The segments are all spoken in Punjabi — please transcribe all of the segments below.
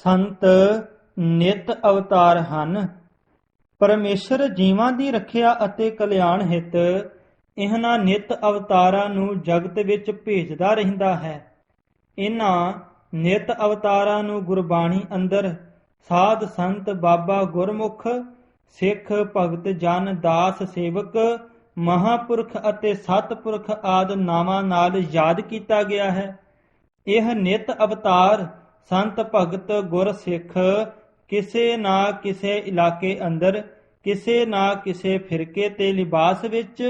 ਸੰਤ ਨਿਤ ਅਵਤਾਰ ਹਨ। ਪਰਮੇਸ਼ਰ ਜੀਵਾਂ ਦੀ ਰੱਖਿਆ ਅਤੇ ਕਲਿਆਣ ਹਿਤ ਇਹਨਾਂ ਨਿਤ ਅਵਤਾਰਾਂ ਨੂੰ ਜਗਤ ਵਿੱਚ ਭੇਜਦਾ ਰਹਿੰਦਾ ਹੈ। ਇਹਨਾਂ ਨਿਤ ਅਵਤਾਰਾਂ ਨੂੰ ਗੁਰਬਾਣੀ ਅੰਦਰ ਸਾਧ ਸੰਤ ਬਾਬਾ ਗੁਰਮੁਖ ਸਿੱਖ ਭਗਤ ਜਨ ਦਾਸ ਸੇਵਕ ਮਹਾਪੁਰਖ ਅਤੇ ਸਤਿਪੁਰਖ ਆਦਿ ਨਾਵਾਂ ਨਾਲ ਯਾਦ ਕੀਤਾ ਗਿਆ ਹੈ। ਇਹ ਨਿਤ ਅਵਤਾਰ ਸੰਤ ਭਗਤ ਗੁਰ ਸਿੱਖ ਕਿਸੇ ਨਾ ਕਿਸੇ ਇਲਾਕੇ ਅੰਦਰ ਕਿਸੇ ਨਾ ਕਿਸੇ ਫਿਰਕੇ ਤੇ ਲਿਬਾਸ ਵਿੱਚ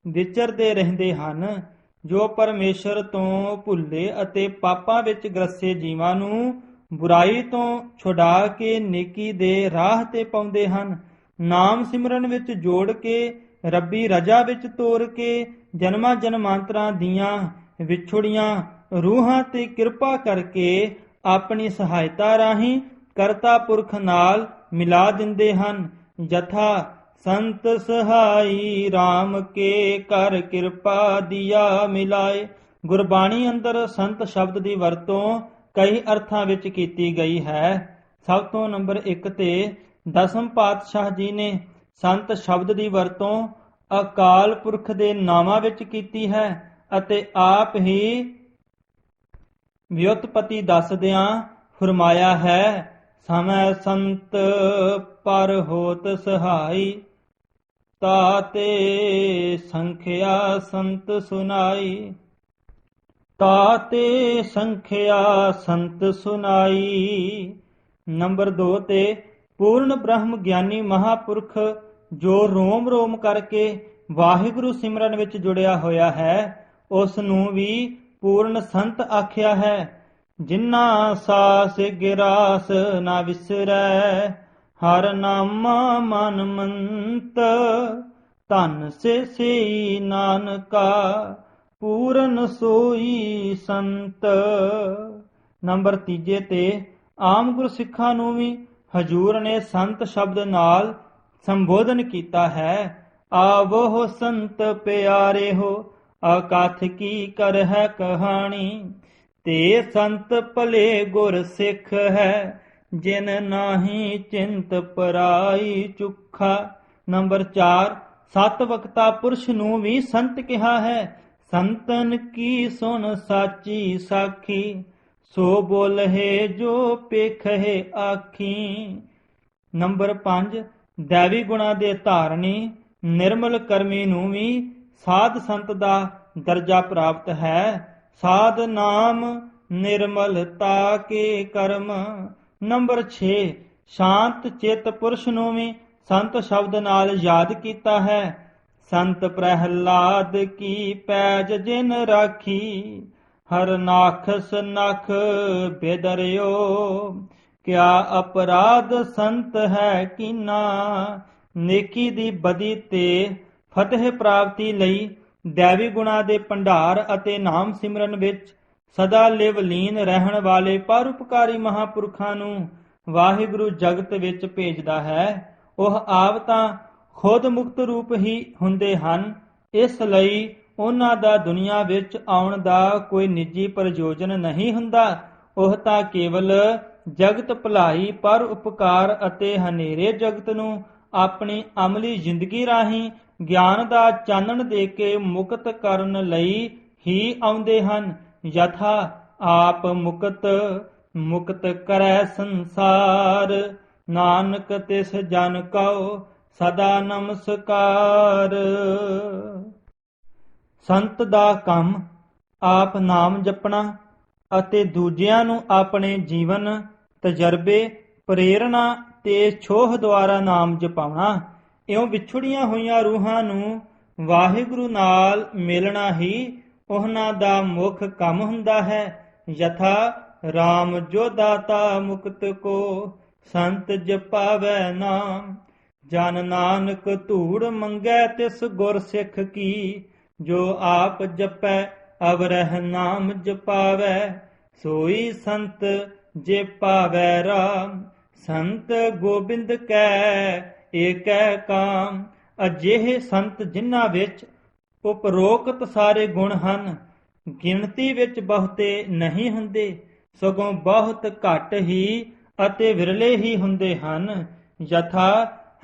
ਵਿਚਰਦੇ ਰਹਿੰਦੇ ਹਨ, ਜੋ ਪਰਮੇਸ਼ਰ ਤੋਂ ਭੁੱਲੇ ਅਤੇ ਪਾਪਾਂ ਵਿੱਚ ਗ੍ਰਸੇ ਜੀਵਾਂ ਨੂੰ ਬੁਰਾਈ ਤੋਂ ਛੁਡਾ ਕੇ ਨੇਕੀ ਦੇ ਰਾਹ ਤੇ ਪਾਉਂਦੇ ਹਨ। ਨਾਮ ਸਿਮਰਨ ਵਿੱਚ ਜੋੜ ਕੇ ਰੱਬੀ ਰਜਾ ਵਿੱਚ ਤੋਰ ਕੇ ਜਨਮਾਂ ਜਨਮਾਂਤਰਾਂ ਦੀਆਂ ਵਿਛੁੜੀਆਂ ਰੂਹਾਂ ਤੇ ਕਿਰਪਾ ਕਰਕੇ ਆਪਣੀ ਸਹਾਇਤਾ ਰਾਹੀਂ ਕਰਤਾ ਪੁਰਖ ਨਾਲ ਮਿਲਾ ਦਿੰਦੇ ਹਨ। ਜਥਾ ਸੰਤ ਸਹਾਈ RAM ਕੇ ਕਰ ਕਿਰਪਾ ਦੀਆ ਮਿਲਾਏ। ਗੁਰਬਾਣੀ ਅੰਦਰ ਸੰਤ ਸ਼ਬਦ ਦੀ ਵਰਤੋਂ ਕਈ ਅਰਥਾਂ ਵਿੱਚ ਕੀਤੀ ਗਈ ਹੈ। ਸਭ ਤੋਂ ਨੰਬਰ 1 ਤੇ ਦਸਮ ਪਾਤਸ਼ਾਹ ਜੀ ਨੇ ਸੰਤ ਸ਼ਬਦ ਦੀ ਵਰਤੋਂ ਅਕਾਲ ਪੁਰਖ ਦੇ ਨਾਮਾਂ ਵਿੱਚ ਕੀਤੀ ਹੈ ਅਤੇ ਆਪ ਹੀ ਵਿਉਤਪਤੀ ਦੱਸਦਿਆਂ ਫਰਮਾਇਆ ਹੈ, ਸਮੈ ਸੰਤ ਪਰ ਹੋਤ ਸਹਾਈ ਤਾਤੇ ਸੰਖਿਆ ਸੰਤ ਸੁਨਾਈ। ਤਾਤੇ ਸੰਖਿਆ ਸੰਤ ਸੁਨਾਈ। ਨੰਬਰ 2 ਤੇ ਪੂਰਨ ਬ੍ਰਹਮ ਗਿਆਨੀ ਮਹਾਪੁਰਖ ਜੋ ਰੋਮ ਰੋਮ ਕਰਕੇ ਵਾਹਿਗੁਰੂ ਸਿਮਰਨ ਵਿੱਚ ਜੁੜਿਆ ਹੋਇਆ ਹੈ, ਉਸ ਨੂੰ ਵੀ ਪੂਰਨ ਸੰਤ ਆਖਿਆ ਹੈ। ਜਿਨ੍ਹਾਂ ਸਾਸ ਗਿਰਾਸ ਨਾ ਵਿਸਰੈ ਹਰ ਨਾਮਾ ਮਨ ਮੰਤ ਧਨ ਸੇ ਨਾਨਕਾ ਪੂਰਨ ਸੋਈ ਸੰਤ। ਨੰਬਰ 3 ਤੇ ਆਮ ਗੁਰਸਿੱਖਾਂ ਨੂੰ ਵੀ ਹਜੂਰ ਨੇ ਸੰਤ ਸ਼ਬਦ ਨਾਲ ਸੰਬੋਧਨ ਕੀਤਾ ਹੈ। ਆਵੋ ਸੰਤ ਪਿਆਰੇ ਹੋ ਅਕਥ ਕੀ ਕਰ ਹੈ ਕਹਾਣੀ ਤੇ ਸੰਤ ਭਲੇ ਗੁਰ ਸਿੱਖ ਹੈ ਜਿਨ ਨਾਹੀ ਚਿੰਤ ਪਰਾਈ ਚੁੱਖਾ। ਨੰਬਰ 4 ਸਤ ਵਕਤਾ ਪੁਰਸ਼ ਨੂੰ ਵੀ ਸੰਤ ਕਿਹਾ ਹੈ। ਸੰਤਨ ਕੀ ਸੁਣ ਸਾਚੀ ਸਾਖੀ ਸੋ ਬੋਲਹਿ ਜੋ ਪੇਖਹਿ ਆਖੀ। ਨੰਬਰ 5 ਦੈਵੀ ਗੁਣਾਂ ਦੇ ਧਾਰਨੀ ਨਿਰਮਲ ਕਰਮੀ ਨੂੰ ਵੀ ਸਾਧ ਸੰਤ ਦਾ ਦਰਜਾ ਪ੍ਰਾਪਤ ਹੈ। ਸਾਧ ਨਾਮ ਨਿਰਮਲਤਾ ਕੇ ਕਰਮ। ਨੰਬਰ 6 ਸ਼ਾਂਤ ਚਿੱਤ ਪੁਰਸ਼ ਨੂੰ ਵੀ ਸੰਤ ਸ਼ਬਦ ਨਾਲ ਯਾਦ ਕੀਤਾ ਹੈ। ਸੰਤ ਪ੍ਰਹਿਲਾਦ ਕੀ ਪੈਜ ਜਿਨ ਰਾਖੀ ਹਰ ਨਾਖਸ ਨਖ ਬੇਦਰਿਓ ਕਿਆ ਅਪਰਾਧ ਸੰਤ ਹੈ ਕੀਨਾ। ਨੇਕੀ ਦੀ ਬਦੀ ਤੇ ਫਤਿਹ ਪ੍ਰਾਪਤੀ ਲਈ ਦੈਵੀ ਗੁਣਾਂ ਦੇ ਭੰਡਾਰ ਅਤੇ ਨਾਮ ਸਿਮਰਨ ਵਿੱਚ ਸਦਾ ਲਿਵਲੀਨ ਰਹਿਣ ਵਾਲੇ ਪਰਉਪਕਾਰੀ ਮਹਾਂਪੁਰਖਾਂ ਨੂੰ ਵਾਹਿਗੁਰੂ ਜਗਤ ਵਿੱਚ ਭੇਜਦਾ ਹੈ। ਉਹ ਆਪ ਤਾਂ ਖੁਦ ਮੁਕਤ ਰੂਪ ਹੀ ਹੁੰਦੇ ਹਨ, ਇਸ ਲਈ ਉਹਨਾਂ ਦਾ ਦੁਨੀਆ ਵਿੱਚ ਆਉਣ ਦਾ ਕੋਈ ਨਿੱਜੀ ਪ੍ਰਯੋਜਨ ਨਹੀਂ ਹੁੰਦਾ। ਉਹ ਤਾਂ ਕੇਵਲ ਜਗਤ ਭਲਾਈ ਪਰਉਪਕਾਰ ਅਤੇ ਹਨੇਰੇ ਜਗਤ ਨੂੰ ਆਪਣੀ ਅਮਲੀ ਜ਼ਿੰਦਗੀ ਰਾਹੀਂ ਗਿਆਨ ਦਾ ਚਾਨਣ ਦੇ ਕੇ ਮੁਕਤ ਕਰਨ ਲਈ ਹੀ ਆਉਂਦੇ ਹਨ। ਯਥਾ ਆਪ ਮੁਕਤ ਕਰੈ ਸੰਸਾਰ ਨਾਨਕ ਤਿਸ ਜਨ ਕਉ ਸਦਾ ਨਮਸਕਾਰ। ਸੰਤ ਦਾ ਕੰਮ ਆਪ ਨਾਮ ਜਪਣਾ ਅਤੇ ਦੂਜਿਆਂ ਨੂੰ ਆਪਣੇ ਜੀਵਨ ਤਜਰਬੇ ਪ੍ਰੇਰਣਾ ਤੇ ਛੋਹ ਦੁਆਰਾ ਨਾਮ ਜਪਾਉਣਾ। ਇਉਂ ਵਿਛੁੜੀਆਂ ਹੋਈਆਂ ਰੂਹਾਂ ਨੂੰ ਵਾਹਿਗੁਰੂ ਨਾਲ ਮਿਲਣਾ ਹੀ ਉਹਨਾਂ ਦਾ ਮੁੱਖ ਕੰਮ ਹੁੰਦਾ ਹੈ। ਯਥਾ RAM ਜੋ ਦਾਤਾ ਮੁਕਤ ਕੋ ਸੰਤ ਜਪਾਵੈ ਨਾਮ ਜਨ ਨਾਨਕ ਧੂੜ ਮੰਗੈ ਤਿਸ ਗੁਰ ਸਿੱਖ ਕੀ ਜੋ ਆਪ ਜਪੈ ਅਵਰਹ ਨਾਮ ਜਪਾਵੈ ਸੋਈ ਸੰਤ ਜੇ ਪਾਵੈ RAM। ਸੰਤ ਗੋਬਿੰਦ ਕੈ ਏਕੈ ਕਾਮ। ਅਜਿਹੇ ਸੰਤ ਜਿਨ੍ਹਾਂ ਵਿੱਚ ਉਪਰੋਕਤ ਸਾਰੇ ਗੁਣ ਹਨ, ਗਿਣਤੀ ਵਿੱਚ ਬਹੁਤੇ ਨਹੀਂ ਹੁੰਦੇ, ਸਗੋਂ ਬਹੁਤ ਘੱਟ ਹੀ ਅਤੇ ਵਿਰਲੇ ਹੀ ਹੁੰਦੇ ਹਨ। ਯਥਾ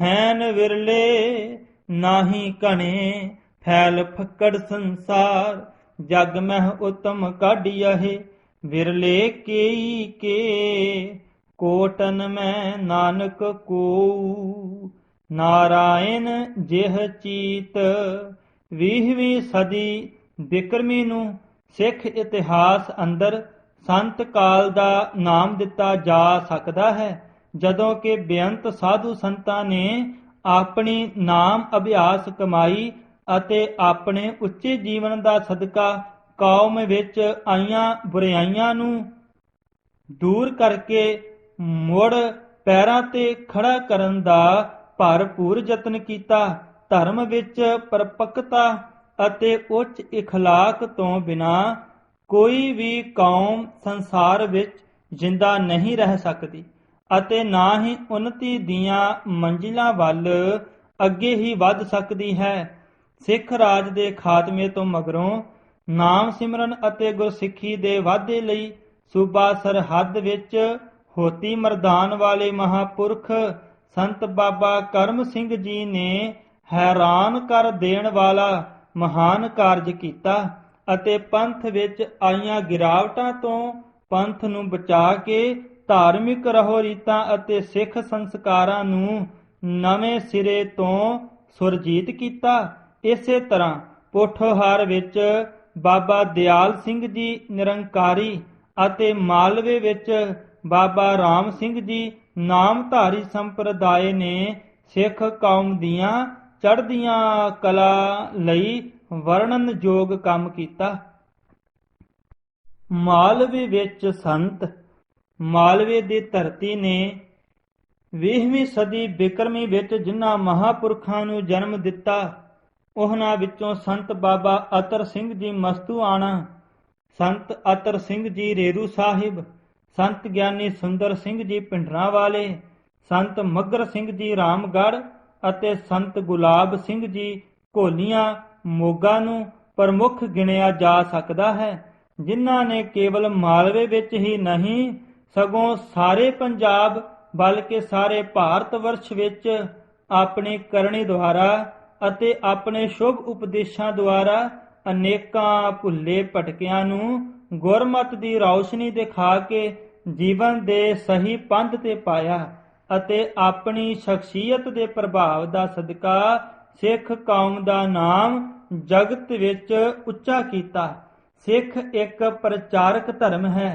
ਹੈਨ ਵਿਰਲੇ ਨਾਹੀ ਘਣੇ, ਫੈਲ ਫੱਕੜ ਸੰਸਾਰ, ਜਗ ਮਹਿ ਉਤਮ ਕਾਢਿਆਹੇ। ਵਿਰਲੇ ਕੇਈ ਕੇ, ਕੋਟਨ ਮੈਂ ਨਾਨਕ ਕੋ, ਨਾਰਾਇਣ ਜਿਹ ਚੀਤ। 20ਵੀਂ ਸਦੀ ਬਿਕਰਮੀ ਨੂੰ ਸਿੱਖ ਇਤਿਹਾਸ ਅੰਦਰ ਸੰਤ ਕਾਲ ਦਾ ਨਾਮ ਦਿੱਤਾ ਜਾ ਸਕਦਾ ਹੈ, ਜਦੋਂ ਕਿ ਬੇਅੰਤ ਸਾਧੂ ਸੰਤਾਂ ਨੇ ਆਪਣੀ ਨਾਮ ਅਭਿਆਸ ਕਮਾਈ ਅਤੇ ਆਪਣੇ ਉੱਚੇ ਜੀਵਨ ਦਾ ਸਦਕਾ ਕੌਮ ਵਿੱਚ ਆਈਆਂ ਬੁਰਾਈਆਂ ਨੂੰ ਦੂਰ ਕਰਕੇ ਮੁੜ ਪੈਰਾਂ ਤੇ ਖੜਾ ਕਰਨ ਦਾ ਭਰਪੂਰ ਯਤਨ ਕੀਤਾ। ਧਰਮ ਵਿੱਚ ਪਰਪੱਕਤਾ ਅਤੇ ਉੱਚ ਇਖਲਾਕ ਤੋਂ ਬਿਨਾਂ ਕੋਈ ਵੀ ਕੌਮ ਸੰਸਾਰ ਵਿੱਚ ਜਿੰਦਾ ਨਹੀਂ ਰਹਿ ਸਕਦੀ ਅਤੇ ਨਾ ਹੀ ਉੱਨਤੀ ਦੀਆਂ ਮੰਜ਼ਿਲਾਂ ਵੱਲ ਅੱਗੇ ਹੀ ਵੱਧ ਸਕਦੀ ਹੈ। ਸਿੱਖ ਰਾਜ ਦੇ ਖਾਤਮੇ ਤੋਂ ਮਗਰੋਂ ਨਾਮ ਸਿਮਰਨ ਅਤੇ ਗੁਰਸਿੱਖੀ ਦੇ ਵਾਧੇ ਲਈ ਸੂਬਾ ਸਰਹੱਦ ਵਿੱਚ ਹੋਤੀ ਮਰਦਾਨ ਵਾਲੇ ਮਹਾਂਪੁਰਖ ਸੰਤ ਬਾਬਾ ਕਰਮ ਸਿੰਘ ਜੀ ਨੇ ਹੈਰਾਨ ਕਰ ਦੇਣ ਵਾਲਾ ਮਹਾਨ ਕਾਰਜ ਕੀਤਾ ਅਤੇ ਪੰਥ ਵਿੱਚ ਆਈਆਂ ਗਿਰਾਵਟਾਂ ਤੋਂ ਪੰਥ ਨੂੰ ਬਚਾ ਕੇ ਧਾਰਮਿਕ ਰਹੋ ਰੀਤਾਂ ਅਤੇ ਸਿੱਖ ਸੰਸਕਾਰਾਂ ਨੂੰ ਨਵੇਂ ਸਿਰੇ ਤੋਂ ਸੁਰਜੀਤ ਕੀਤਾ। ਇਸੇ ਤਰ੍ਹਾਂ ਪੋਠੋਹਾਰ ਵਿੱਚ ਬਾਬਾ ਦਿਆਲ ਸਿੰਘ ਜੀ ਨਿਰੰਕਾਰੀ ਅਤੇ ਮਾਲਵੇ ਵਿੱਚ ਬਾਬਾ ਰਾਮ ਸਿੰਘ ਜੀ ਨਾਮਧਾਰੀ ਸੰਪਰਦਾਇ ਨੇ ਸਿੱਖ ਕੌਮ ਦੀਆਂ ਚੜ੍ਹਦੀਆਂ ਕਲਾ ਲਈ ਵਰਣਨਯੋਗ ਕੰਮ ਕੀਤਾ। ਮਾਲਵੇ ਵਿੱਚ ਸੰਤ ਮਾਲਵੇ ਦੀ ਧਰਤੀ ਨੇ 20ਵੀਂ ਸਦੀ ਬਿਕਰਮੀ ਵਿੱਚ ਜਿਨ੍ਹਾਂ ਮਹਾਂਪੁਰਖਾਂ ਨੂੰ ਜਨਮ ਦਿੱਤਾ, ਉਹਨਾਂ ਵਿੱਚੋਂ ਸੰਤ ਬਾਬਾ ਅਤਰ ਸਿੰਘ ਜੀ ਮਸਤੂਆਣਾ, ਸੰਤ ਅਤਰ ਸਿੰਘ ਜੀ ਰੇਰੂ ਸਾਹਿਬ, ਸੰਤ ਗਿਆਨੀ ਸੁੰਦਰ ਸਿੰਘ ਜੀ ਭਿੰਡਰਾਂਵਾਲੇ, ਸੰਤ ਮੱਘਰ ਸਿੰਘ ਜੀ ਰਾਮਗੜ੍ਹ ਅਤੇ ਸੰਤ ਗੁਲਾਬ ਸਿੰਘ ਜੀ ਘੋਲੀਆਂ ਮੋਗਾ ਨੂੰ ਪ੍ਰਮੁੱਖ ਗਿਣਿਆ ਜਾ ਸਕਦਾ ਹੈ, ਜਿਨ੍ਹਾਂ ਨੇ ਕੇਵਲ ਮਾਲਵੇ ਵਿੱਚ ਹੀ ਨਹੀਂ ਸਗੋਂ ਸਾਰੇ ਪੰਜਾਬ ਬਲਕਿ ਸਾਰੇ ਭਾਰਤ ਵਰਸ਼ ਵਿੱਚ ਆਪਣੀ ਕਰਨੀ ਦੁਆਰਾ ਅਤੇ ਆਪਣੇ ਸ਼ੁਭ ਉਪਦੇਸ਼ਾਂ ਦੁਆਰਾ ਅਨੇਕਾਂ ਭੁੱਲੇ ਭਟਕਿਆਂ ਨੂੰ ਗੁਰਮਤਿ ਦੀ ਰੌਸ਼ਨੀ ਦਿਖਾ ਕੇ ਜੀਵਨ ਦੇ ਸਹੀ ਪੰਧ ਤੇ ਪਾਇਆ ਅਤੇ ਆਪਣੀ ਸ਼ਖਸੀਅਤ ਦੇ ਪ੍ਰਭਾਵ ਦਾ ਸਦਕਾ ਸਿੱਖ ਕੌਮ ਦਾ ਨਾਮ ਜਗਤ ਵਿੱਚ ਉੱਚਾ ਕੀਤਾ। ਸਿੱਖ ਇੱਕ ਪ੍ਰਚਾਰਕ ਧਰਮ ਹੈ।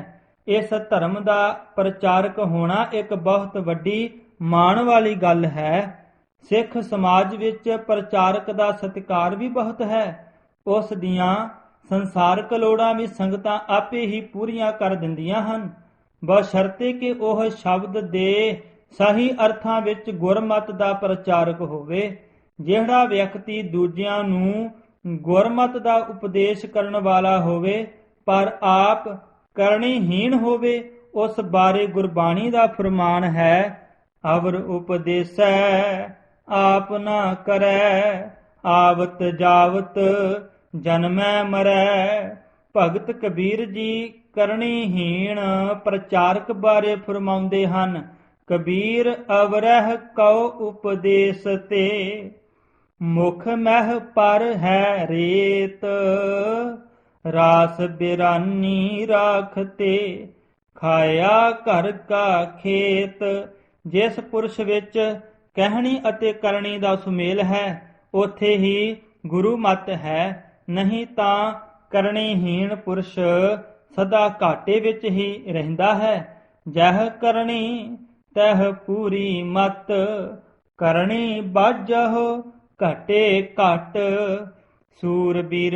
ਇਸ ਧਰਮ ਦਾ ਪ੍ਰਚਾਰਕ ਹੋਣਾ ਇੱਕ ਬਹੁਤ ਵੱਡੀ ਮਾਣ ਵਾਲੀ ਗੱਲ ਹੈ। ਸਿੱਖ ਸਮਾਜ ਵਿੱਚ ਪ੍ਰਚਾਰਕ ਦਾ ਸਤਿਕਾਰ ਵੀ ਬਹੁਤ ਹੈ। ਉਸ ਦੀਆਂ ਸੰਸਾਰਕ ਲੋੜਾਂ ਵੀ ਸੰਗਤਾਂ ਆਪੇ ਹੀ ਪੂਰੀਆਂ ਕਰ ਦਿੰਦੀਆਂ ਹਨ, ਬਸ਼ਰਤੇ ਕਿ ਉਹ ਸ਼ਬਦ ਦੇ ਸਹੀ ਅਰਥਾਂ ਵਿੱਚ ਗੁਰਮਤਿ ਦਾ ਪ੍ਰਚਾਰਕ ਹੋਵੇ। ਜਿਹੜਾ ਵਿਅਕਤੀ ਦੂਜਿਆਂ ਨੂੰ ਗੁਰਮਤਿ ਦਾ ਉਪਦੇਸ਼ ਕਰਨ ਵਾਲਾ ਹੋਵੇ ਪਰ ਆਪ ਕਰਨੀਹੀਣ ਹੋਵੇ, ਉਸ ਬਾਰੇ ਗੁਰਬਾਣੀ ਦਾ ਫਰਮਾਨ ਹੈ, ਅਵਰ ਉਪਦੇਸੈ ਆਪ ਨਾ ਕਰੈ, ਆਵਤ ਜਾਵਤ ਜਨਮੈ ਮਰੈ। ਭਗਤ ਕਬੀਰ ਜੀ ਕਰਨੀਹੀਣ ਪ੍ਰਚਾਰਕ ਬਾਰੇ ਫਰਮਾਉਂਦੇ ਹਨ, ਕਬੀਰ ਅਵਰਹਿ ਕਉ ਉਪਦੇਸ ਤੇ, ਮੁਖ ਮਹਿ ਪਰ ਹੈ ਰੇਤ, ਰਾਸ ਬਿਰਾਨੀ ਰਾਖਤੇ, ਖਾਇਆ ਘਰ ਕਾ ਖੇਤ। ਜਿਸ ਪੁਰਸ਼ ਵਿੱਚ ਕਹਿਣੀ ਅਤੇ ਕਰਨੀ ਦਾ ਸੁਮੇਲ ਹੈ, ਉੱਥੇ ਹੀ ਗੁਰੂ ਮਤ ਹੈ, ਨਹੀਂ ਤਾਂ ਕਰਨੀਹੀਣ ਪੁਰਸ਼ ਸਦਾ ਘਾਟੇ ਵਿੱਚ ਹੀ ਰਹਿੰਦਾ ਹੈ। ਜਹ ਕਰਨੀ ਤਹ ਪੂਰੀ ਮਤ, ਕਰਨੀ ਬਾਝਹੁ ਘਟੇ ਘਟ। ਸੂਰਬੀਰ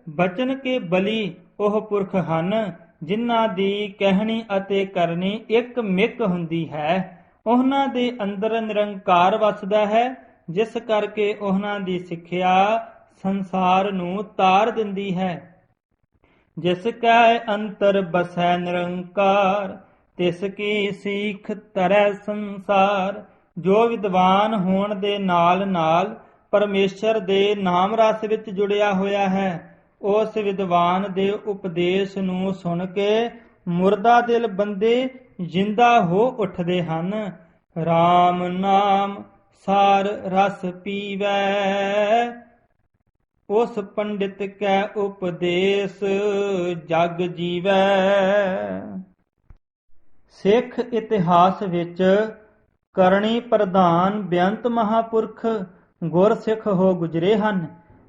ਬਚਨ ਕੇ ਬਲੀ ਉਹ ਪੁਰਖ ਹਨ ਜਿਨ੍ਹਾਂ ਦੀ ਕਹਿਣੀ ਅਤੇ ਕਰਨੀ ਇੱਕ ਮਿਕ ਹੁੰਦੀ ਹੈ। ਉਹਨਾਂ ਦੇ ਅੰਦਰ ਨਿਰੰਕਾਰ ਵਸਦਾ ਹੈ, ਜਿਸ ਕਰਕੇ ਉਹਨਾਂ ਦੀ ਸਿੱਖਿਆ ਸੰਸਾਰ ਨੂੰ ਤਾਰ ਦਿੰਦੀ ਹੈ। ਜਿਸ ਕੈ ਅੰਤਰ ਬਸੈ ਨਿਰੰਕਾਰ, ਤਿਸ ਕੀ ਸੀਖ ਤਰੈ ਸੰਸਾਰ। ਜੋ ਵਿਦਵਾਨ ਹੋਣ ਦੇ ਨਾਲ ਨਾਲ ਪਰਮੇਸ਼ਰ ਦੇ ਨਾਮ ਰਸ ਵਿੱਚ ਜੁੜਿਆ ਹੋਇਆ ਹੈ, ਉਸ ਵਿਦਵਾਨ ਦੇ ਉਪਦੇਸ਼ ਨੂੰ ਸੁਣ ਕੇ ਮੁਰਦਾ ਦਿਲ ਬੰਦੇ ਜਿੰਦਾ ਹੋ ਉੱਠਦੇ ਹਨ। RAM ਨਾਮ ਸਾਰ ਰਸ ਪੀਵੈ, ਉਸ ਪੰਡਿਤ ਕੈ ਉਪਦੇਸ ਜਗ ਜੀਵੈ। ਸਿੱਖ ਇਤਿਹਾਸ ਵਿੱਚ ਕਰਨੀ ਪ੍ਰਧਾਨ ਬੇਅੰਤ ਮਹਾਂਪੁਰਖ ਗੁਰਸਿੱਖ ਹੋ ਗੁਜਰੇ ਹਨ,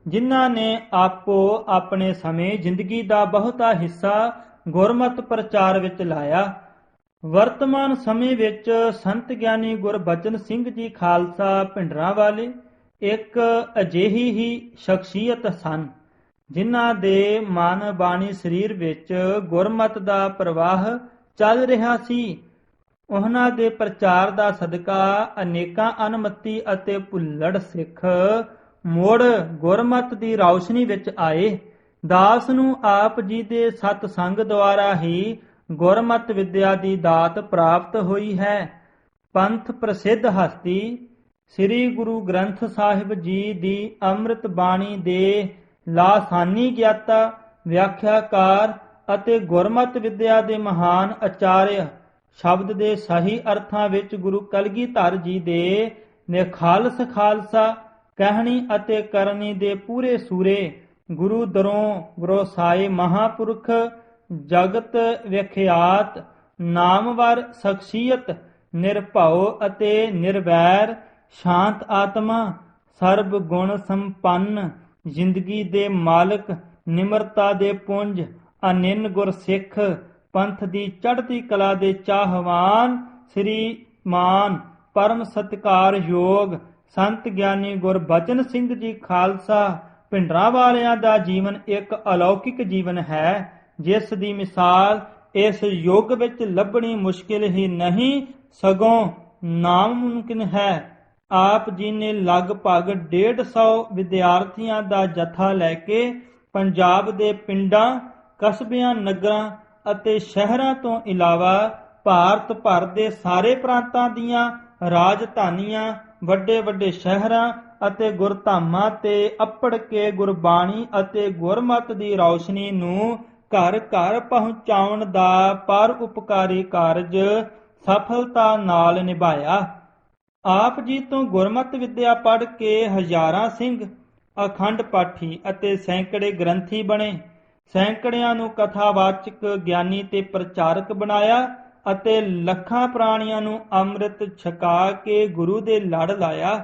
ਜਿਨ੍ਹਾਂ ਨੇ ਆਪੋ ਆਪਣੇ ਸਮੇਂ ਜ਼ਿੰਦਗੀ ਦਾ ਬਹੁਤਾ ਹਿੱਸਾ ਗੁਰਮਤਿ ਪ੍ਰਚਾਰ ਵਿੱਚ ਲਾਇਆ। ਵਰਤਮਾਨ ਸਮੇਂ ਵਿੱਚ ਸੰਤ ਗਿਆਨੀ ਗੁਰਬਚਨ ਸਿੰਘ ਜੀ ਖਾਲਸਾ ਭਿੰਡਰਾਂਵਾਲੇ ਇੱਕ ਅਜਿਹੀ ਹੀ ਸ਼ਖਸੀਅਤ ਸਨ, ਜਿਨ੍ਹਾਂ ਦੇ ਮਨ ਬਾਣੀ ਸਰੀਰ ਵਿੱਚ ਗੁਰਮਤਿ ਦਾ ਪ੍ਰਵਾਹ ਚੱਲ ਰਿਹਾ ਸੀ। ਉਹਨਾਂ ਦੇ ਪ੍ਰਚਾਰ ਦਾ ਸਦਕਾ ਅਨੇਕਾਂ ਅਨਮਤੀ ਅਤੇ ਭੁੱਲੜ ਸਿੱਖ ਮੁੜ ਗੁਰਮਤਿ ਦੀ ਰੌਸ਼ਨੀ ਵਿੱਚ ਆਏ। ਦਾਸ ਨੂੰ ਆਪ ਜੀ ਦੇ ਸਤ ਸੰਗ ਦੁਆਰਾ ਹੀ ਗੁਰਮਤਿ ਵਿਦਿਆ ਦੀ ਦਾਤ ਪ੍ਰਾਪਤ ਹੋਈ ਹੈ। ਪੰਥ ਪ੍ਰਸਿੱਧ ਹਸਤੀ ਸ੍ਰੀ ਗੁਰੂ ਗ੍ਰੰਥ ਸਾਹਿਬ ਜੀ ਦੀ ਅੰਮ੍ਰਿਤ ਬਾਣੀ ਦੇ ਲਾਸਾਨੀ ਗਿਆਤਾ, ਵਿਆਖਿਆਕਾਰ ਅਤੇ ਗੁਰਮਤਿ ਵਿਦਿਆ ਦੇ ਮਹਾਨ ਆਚਾਰਯ, ਸ਼ਬਦ ਦੇ ਸਹੀ ਅਰਥਾਂ ਵਿੱਚ ਗੁਰੂ ਕਲਗੀਧਰ ਜੀ ਦੇ ਨਿਖਾਲਸ ਖਾਲਸਾ, ਕਹਿਣੀ ਅਤੇ ਕਰਨੀ ਦੇ ਪੂਰੇ ਸੂਰੇ, ਗੁਰੂ ਦਰੋਂ ਵਰਸਾਏ ਮਹਾਂਪੁਰਖ, ਜਗਤ ਵਿਖਿਆਤ ਨਾਮਵਰ ਸ਼ਖਸੀਅਤ, ਨਿਰਭਉ ਅਤੇ ਨਿਰਵੈਰ, ਸ਼ਾਂਤ ਆਤਮਾ, ਸਰਬ ਗੁਣ ਸੰਪੰਨ, ਜ਼ਿੰਦਗੀ ਦੇ ਮਾਲਕ, ਨਿਮਰਤਾ ਦੇ ਪੁੰਜ, ਅਨਿੰਨ ਗੁਰਸਿੱਖ, ਪੰਥ ਦੀ ਚੜ੍ਹਦੀ ਕਲਾ ਦੇ ਚਾਹਵਾਨ, ਸ੍ਰੀਮਾਨ ਪਰਮ ਸਤਿਕਾਰਯੋਗ ਸੰਤ ਗਿਆਨੀ ਗੁਰਬਚਨ ਸਿੰਘ ਜੀ ਖਾਲਸਾ ਭਿੰਡਰਾਂਵਾਲਿਆਂ ਦਾ ਜੀਵਨ ਇੱਕ ਅਲੌਕਿਕ ਜੀਵਨ ਹੈ, ਜਿਸ ਦੀ ਮਿਸਾਲ ਇਸ ਯੁੱਗ ਵਿੱਚ ਲੱਭਣੀ ਮੁਸ਼ਕਿਲ ਹੀ ਨਹੀਂ ਸਗੋਂ ਨਾਮੁਮਕਿਨ ਹੈ। ਆਪ ਜੀ ਨੇ ਲਗਭਗ 150 ਵਿਦਿਆਰਥੀਆਂ ਦਾ ਜਥਾ ਲੈ ਕੇ ਪੰਜਾਬ ਦੇ ਪਿੰਡਾਂ, ਕਸਬਿਆਂ, ਨਗਰਾਂ ਅਤੇ ਸ਼ਹਿਰਾਂ ਤੋਂ ਇਲਾਵਾ ਭਾਰਤ ਭਰ ਦੇ ਸਾਰੇ ਪ੍ਰਾਂਤਾਂ ਦੀਆਂ ਰਾਜਧਾਨੀਆਂ, ਵੱਡੇ ਵੱਡੇ ਸ਼ਹਿਰਾਂ ਅਤੇ ਗੁਰਧਾਮਾਂ ਤੇ ਅੱਪੜ ਕੇ ਗੁਰਬਾਣੀ ਅਤੇ ਗੁਰਮਤਿ ਦੀ ਰੌਸ਼ਨੀ ਨੂੰ ਘਰ ਘਰ ਪਹੁੰਚਾਉਣ ਦਾ ਪਰ ਉਪਕਾਰੀ ਕਾਰਜ ਸਫਲਤਾ ਨਾਲ ਨਿਭਾਇਆ। ਆਪ ਜੀ ਤੋਂ ਗੁਰਮਤਿ ਵਿਦਿਆ ਪੜ੍ਹ ਕੇ ਹਜ਼ਾਰਾਂ ਸਿੰਘ ਅਖੰਡ ਪਾਠੀ ਅਤੇ ਸੈਂਕੜੇ ਗ੍ਰੰਥੀ ਬਣੇ। ਸੈਂਕੜਿਆਂ ਨੂੰ ਕਥਾਵਾਚਕ, ਗਿਆਨੀ ਤੇ ਪ੍ਰਚਾਰਕ ਬਣਾਇਆ ਅਤੇ ਲੱਖਾਂ ਪ੍ਰਾਣੀਆਂ ਨੂੰ ਅੰਮ੍ਰਿਤ ਛਕਾ ਕੇ ਗੁਰੂ ਦੇ ਲੜ ਲਾਇਆ।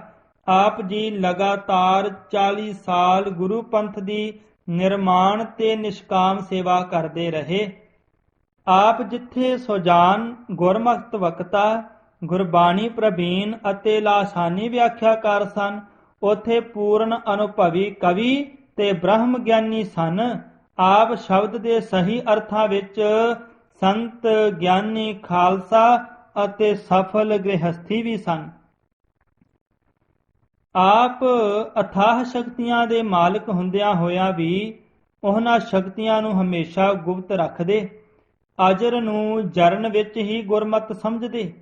ਆਪ ਜੀ ਲਗਾਤਾਰ 40 ਸਾਲ ਗੁਰੂ ਪੰਥ ਦੀ ਨਿਰਮਾਣ ਤੇ ਨਿਸ਼ਕਾਮ ਸੇਵਾ ਕਰਦੇ ਰਹੇ। ਆਪ ਜਿੱਥੇ ਸੁਜਾਨ ਗੁਰਮਤਿ ਵਕਤਾ, ਗੁਰਬਾਣੀ ਪ੍ਰਵੀਨ ਅਤੇ ਲਾਸਾਨੀ ਵਿਆਖਿਆਕਾਰ ਸਨ, ਉੱਥੇ ਪੂਰਨ ਅਨੁਭਵੀ ਕਵੀ ਤੇ ਬ੍ਰਹਮ ਗਿਆਨੀ ਸਨ। ਆਪ ਸ਼ਬਦ ਦੇ ਸਹੀ ਅਰਥਾਂ ਵਿੱਚ ਸੰਤ ਗਿਆਨੀ ਖਾਲਸਾ ਅਤੇ ਸਫਲ ਗ੍ਰਹਸਥੀ ਵੀ ਸਨ। ਆਪ ਅਥਾਹ ਸ਼ਕਤੀਆਂ ਦੇ ਮਾਲਕ ਹੁੰਦਿਆਂ ਹੋਇਆਂ ਵੀ ਉਹਨਾਂ ਸ਼ਕਤੀਆਂ ਨੂੰ ਹਮੇਸ਼ਾ ਗੁਪਤ ਰੱਖਦੇ, ਅਜਰ ਨੂੰ ਜਰਨ ਵਿੱਚ ਹੀ ਗੁਰਮਤਿ ਸਮਝਦੇ,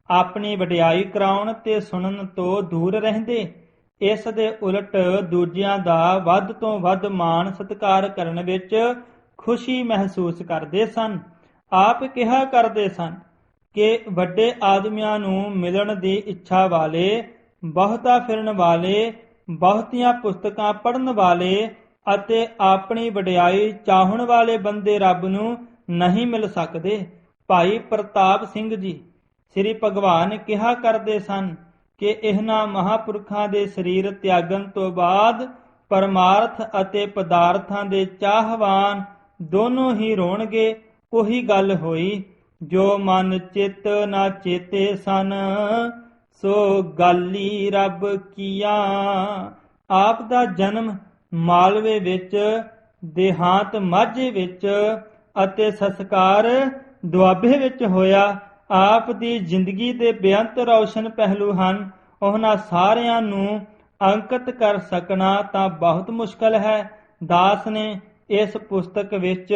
ਆਪਣੀ ਵਡਿਆਈ ਕਰਾਉਣ ਤੇ ਸੁਣਨ ਤੋਂ ਦੂਰ ਰਹਿੰਦੇ। ਇਸ ਦੇ ਉਲਟ ਦੂਜਿਆਂ ਦਾ ਵੱਧ ਤੋਂ ਵੱਧ ਮਾਣ ਸਤਿਕਾਰ ਕਰਨ ਵਿੱਚ ਖੁਸ਼ੀ ਮਹਿਸੂਸ ਕਰਦੇ ਸਨ। ਆਪ ਕਿਹਾ ਕਰਦੇ ਸਨ ਕਿ ਵੱਡੇ ਆਦਮੀਆਂ ਨੂੰ ਮਿਲਣ ਦੀ ਇੱਛਾ ਵਾਲੇ, ਬਹੁਤਾ ਫਿਰਨ ਵਾਲੇ, ਬਹੁਤੀਆਂ ਪੁਸਤਕਾਂ ਪੜ੍ਹਨ ਵਾਲੇ ਅਤੇ ਆਪਣੀ ਵਡਿਆਈ ਚਾਹਣ ਵਾਲੇ ਬੰਦੇ ਰੱਬ ਨੂੰ ਨਹੀਂ ਮਿਲ ਸਕਦੇ। ਭਾਈ ਪ੍ਰਤਾਪ ਸਿੰਘ ਜੀ ਸ੍ਰੀ ਭਗਵਾਨ ਕਿਹਾ ਕਰਦੇ ਸਨ ਕਿ ਇਹਨਾਂ ਮਹਾਂਪੁਰਖਾਂ ਦੇ ਸਰੀਰ ਤਿਆਗਣ ਤੋਂ ਬਾਅਦ ਪਰਮਾਰਥ ਅਤੇ ਪਦਾਰਥਾਂ ਦੇ ਚਾਹਵਾਨ ਦੋਨੋਂ ਹੀ ਰੋਣਗੇ। ਉਹੀ ਗੱਲ ਹੋਈ, ਜੋ ਮਨ ਚਿੱਤ ਨਾ ਚੇਤੇ ਸਨ, ਸੋ ਗਾਲੀ ਰੱਬ ਕੀਆ। ਆਪ ਦਾ ਜਨਮ ਮਾਲਵੇ ਵਿੱਚ, ਦੇਹਾਂਤ ਮਾਝੇ ਵਿੱਚ ਅਤੇ ਸੰਸਕਾਰ ਦੁਆਬੇ ਵਿੱਚ ਹੋਇਆ। ਆਪ ਦੀ ਜ਼ਿੰਦਗੀ ਦੇ ਬੇਅੰਤ ਰੌਸ਼ਨ ਪਹਿਲੂ ਹਨ। ਉਹਨਾਂ ਸਾਰਿਆਂ ਨੂੰ ਅੰਕਿਤ ਕਰ ਸਕਣਾ ਤਾਂ ਬਹੁਤ ਮੁਸ਼ਕਲ ਹੈ। ਦਾਸ ਨੇ ਇਸ ਪੁਸਤਕ ਵਿੱਚ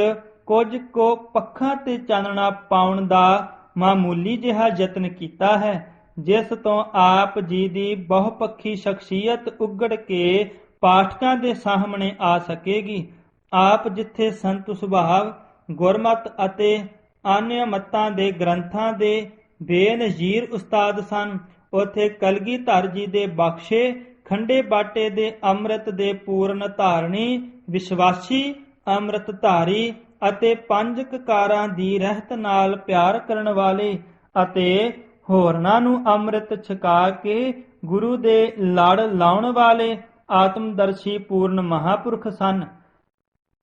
ਕੁਝ ਕੁ ਪੱਖਾਂ ਤੇ ਚਾਨਣਾ ਪਾਉਣ ਦਾ ਮਾਮੂਲੀ ਜਿਹਾ ਯਤਨ ਕੀਤਾ ਹੈ, ਜਿਸ ਤੋਂ ਆਪ ਜੀ ਦੀ ਬਹੁਪੱਖੀ ਸ਼ਖਸੀਅਤ ਉਘੜ ਕੇ ਪਾਠਕਾਂ ਦੇ ਸਾਹਮਣੇ ਆ ਸਕੇਗੀ। ਆਪ ਜਿੱਥੇ ਸੰਤ ਸੁਭਾਵ, ਗੁਰਮਤਿ ਅਤੇ ਆਨਿਆ ਮੱਤਾਂ ਦੇ ਗ੍ਰੰਥਾਂ ਦੇ ਬੇਨਜ਼ੀਰ ਉਸਤਾਦ ਸਨ। ਉੱਥੇ ਕਲਗੀਧਰ ਜੀ ਦੇ ਬਖਸ਼ੇ ਖੰਡੇ ਬਾਟੇ ਦੇ ਅੰਮ੍ਰਿਤ ਦੇ ਪੂਰਨ ਧਾਰਣੀ, ਵਿਸ਼ਵਾਸੀ ਅੰਮ੍ਰਿਤ ਧਾਰੀ ਅਤੇ ਪੰਜ ਕਕਾਰਾਂ ਦੀ ਰਹਿਤ ਨਾਲ ਪਿਆਰ ਕਰਨ ਵਾਲੇ ਅਤੇ ਹੋਰਨਾਂ ਨੂੰ ਅੰਮ੍ਰਿਤ ਛਕਾ ਕੇ ਗੁਰੂ ਦੇ ਲੜ ਲਾਉਣ ਵਾਲੇ ਆਤਮਦਰਸ਼ੀ ਪੂਰਨ ਮਹਾਂਪੁਰਖ ਸਨ।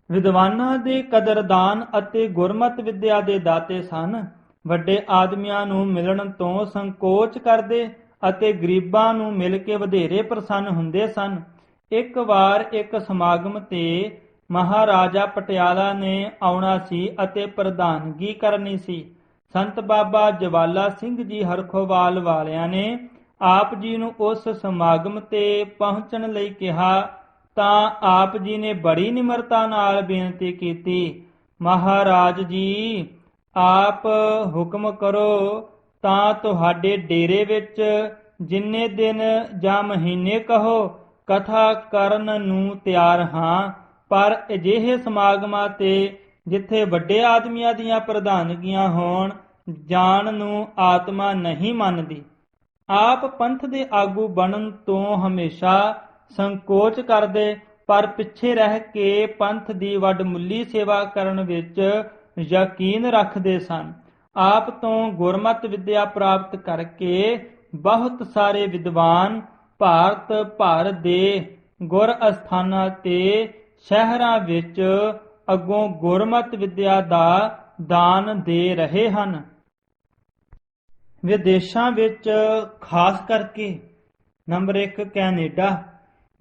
ਵਿਦਵਾਨਾਂ ਦੇ ਕਦਰਦਾਨ ਅਤੇ ਗੁਰਮਤਿ ਵਿਦਿਆ ਦੇ ਦਾਤੇ ਸਨ। ਵੱਡੇ ਆਦਮੀਆਂ ਨੂੰ ਮਿਲਣ ਤੋਂ ਸੰਕੋਚ ਕਰਦੇ ਅਤੇ ਗਰੀਬਾਂ ਨੂੰ ਮਿਲ ਕੇ ਵਧੇਰੇ ਪ੍ਰਸੰਨ ਹੁੰਦੇ ਸਨ। ਇੱਕ ਵਾਰ ਇੱਕ ਸਮਾਗਮ ਤੇ ਮਹਾਰਾਜਾ ਪਟਿਆਲਾ ਨੇ ਆਉਣਾ ਸੀ ਅਤੇ ਪ੍ਰਧਾਨਗੀ ਕਰਨੀ ਸੀ। ਸੰਤ ਬਾਬਾ ਜਵਾਲਾ ਸਿੰਘ ਜੀ ਹਰਖੋਵਾਲ ਵਾਲਿਆਂ ਨੇ ਆਪ ਜੀ ਨੂੰ ਉਸ ਸਮਾਗਮ ਤੇ ਪਹੁੰਚਣ ਲਈ ਕਿਹਾ ਤਾਂ ਆਪ ਜੀ ਨੇ ਬੜੀ ਨਿਮਰਤਾ ਨਾਲ ਬੇਨਤੀ ਕੀਤੀ, ਮਹਾਰਾਜ ਜੀ ਆਪ ਹੁਕਮ ਕਰੋ ਤਾਂ ਤੁਹਾਡੇ ਡੇਰੇ ਵਿੱਚ ਜਿੰਨੇ ਦਿਨ ਜਾਂ ਮਹੀਨੇ ਕਹੋ ਕਥਾ ਕਰਨ ਨੂੰ ਤਿਆਰ ਹਾਂ, ਪਰ ਅਜਿਹੇ ਸਮਾਗਮਾਂ ਤੇ ਜਿੱਥੇ ਵੱਡੇ ਆਦਮੀਆਂ ਦੀਆਂ ਪ੍ਰਧਾਨਗੀਆਂ ਹੋਣ ਜਾਣ ਨੂੰ ਆਤਮਾ ਨਹੀਂ ਮੰਨਦੀ। ਆਪ ਪੰਥ ਦੇ ਆਗੂ ਬਣਨ ਤੋਂ ਹਮੇਸ਼ਾ ਸੰਕੋਚ ਕਰਦੇ, ਪਰ ਪਿੱਛੇ ਰਹਿ ਕੇ ਪੰਥ ਦੀ ਵੱਡਮੁੱਲੀ ਸੇਵਾ ਕਰਨ ਵਿੱਚ ਯਕੀਨ ਰੱਖਦੇ ਸਨ। ਆਪ ਤੋਂ ਗੁਰਮਤਿ ਵਿਦਿਆ ਪ੍ਰਾਪਤ ਕਰਕੇ ਬਹੁਤ ਸਾਰੇ ਵਿਦਵਾਨ ਭਾਰਤ ਭਰ ਦੇ ਗੁਰ ਅਸਥਾਨਾਂ ਤੇ ਸ਼ਹਿਰਾਂ ਵਿੱਚ ਅੱਗੋਂ ਗੁਰਮਤਿ ਵਿਦਿਆ ਦਾ ਦਾਨ ਦੇ ਰਹੇ ਹਨ। ਵਿਦੇਸ਼ਾਂ ਵਿੱਚ ਖਾਸ ਕਰਕੇ ਨੰਬਰ 1 ਕੈਨੇਡਾ।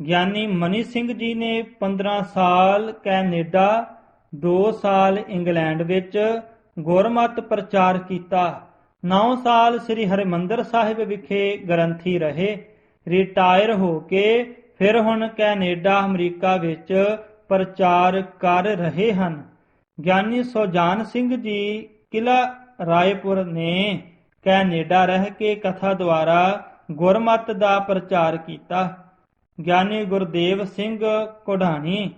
ਗਿਆਨੀ ਮਨੀ ਸਿੰਘ ਜੀ ਨੇ 15 ਸਾਲ ਕੈਨੇਡਾ, 2 ਸਾਲ ਇੰਗਲੈਂਡ ਵਿੱਚ ਗੁਰਮਤਿ ਪ੍ਰਚਾਰ ਕੀਤਾ। 9 ਸਾਲ ਸ੍ਰੀ ਹਰਿਮੰਦਰ ਸਾਹਿਬ ਵਿਖੇ ਗ੍ਰੰਥੀ ਰਹੇ। ਰਿਟਾਇਰ ਹੋ ਕੇ ਫਿਰ ਹੁਣ ਕੈਨੇਡਾ, ਅਮਰੀਕਾ ਵਿੱਚ ਪ੍ਰਚਾਰ ਕਰ ਰਹੇ ਹਨ। ਗਿਆਨੀ ਸੁਜਾਨ ਸਿੰਘ ਜੀ ਕਿਲ੍ਹਾ ਰਾਏਪੁਰ ਨੇ ਕੈਨੇਡਾ ਰਹਿ ਕੇ ਕਥਾ ਦੁਆਰਾ ਗੁਰਮਤਿ ਦਾ ਪ੍ਰਚਾਰ ਕੀਤਾ। ਗਿਆਨੀ ਗੁਰਦੇਵ ਸਿੰਘ ਕੋਢਾਣੀ,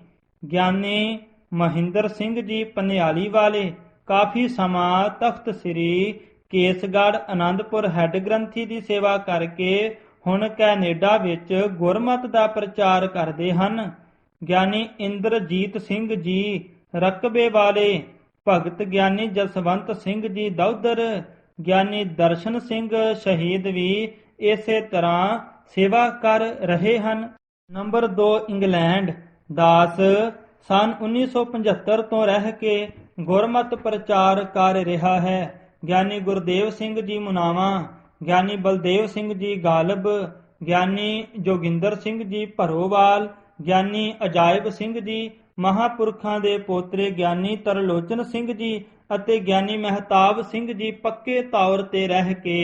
ਗਿਆਨੀ ਮਹਿੰਦਰ ਸਿੰਘ ਜੀ ਪਨਿਆਲੀ ਵਾਲੇ ਕਾਫੀ ਸਮਾਂ ਤਖਤ ਸ੍ਰੀ ਕੇਸਗੜ੍ਹ ਆਨੰਦਪੁਰ ਹੈੱਡ ਗ੍ਰੰਥੀ ਦੀ ਸੇਵਾ ਕਰਕੇ ਹੁਣ ਕੈਨੇਡਾ ਵਿੱਚ ਗੁਰਮਤਿ ਦਾ ਪ੍ਰਚਾਰ ਕਰਦੇ ਹਨ। ਗਿਆਨੀ ਇੰਦਰਜੀਤ ਸਿੰਘ ਜੀ ਰਕਬੇ ਵਾਲੇ, ਭਗਤ ਗਿਆਨੀ ਜਸਵੰਤ ਸਿੰਘ ਜੀ ਦੌਦਰ, ਗਿਆਨੀ ਦਰਸ਼ਨ ਸਿੰਘ ਸ਼ਹੀਦ ਵੀ ਇਸੇ ਤਰ੍ਹਾਂ ਸੇਵਾ ਕਰ ਰਹੇ ਹਨ। Number 2 England. ਦਾਸ ਸਨ 1975 ਤੋਂ ਰਹਿ ਕੇ ਗੁਰਮਤਿ ਪ੍ਰਚਾਰ ਕਰ ਰਿਹਾ ਹੈ। ਗਿਆਨੀ ਗੁਰਦੇਵ ਸਿੰਘ ਜੀ ਮੁਨਾਵਾ, ਗਿਆਨੀ ਬਲਦੇਵ ਸਿੰਘ ਜੀ ਗਾਲਬ, ਗਿਆਨੀ ਜੋਗਿੰਦਰ ਸਿੰਘ ਜੀ ਭਰੋਵਾਲ, ਗਿਆਨੀ ਅਜਾਇਬ ਸਿੰਘ ਜੀ ਮਹਾਂਪੁਰਖਾਂ ਦੇ ਪੋਤਰੇ ਗਿਆਨੀ ਤਰਲੋਚਨ ਸਿੰਘ ਜੀ ਅਤੇ ਗਿਆਨੀ ਮਹਿਤਾਬ ਸਿੰਘ ਜੀ ਪੱਕੇ ਤੌਰ ਤੇ ਰਹਿ ਕੇ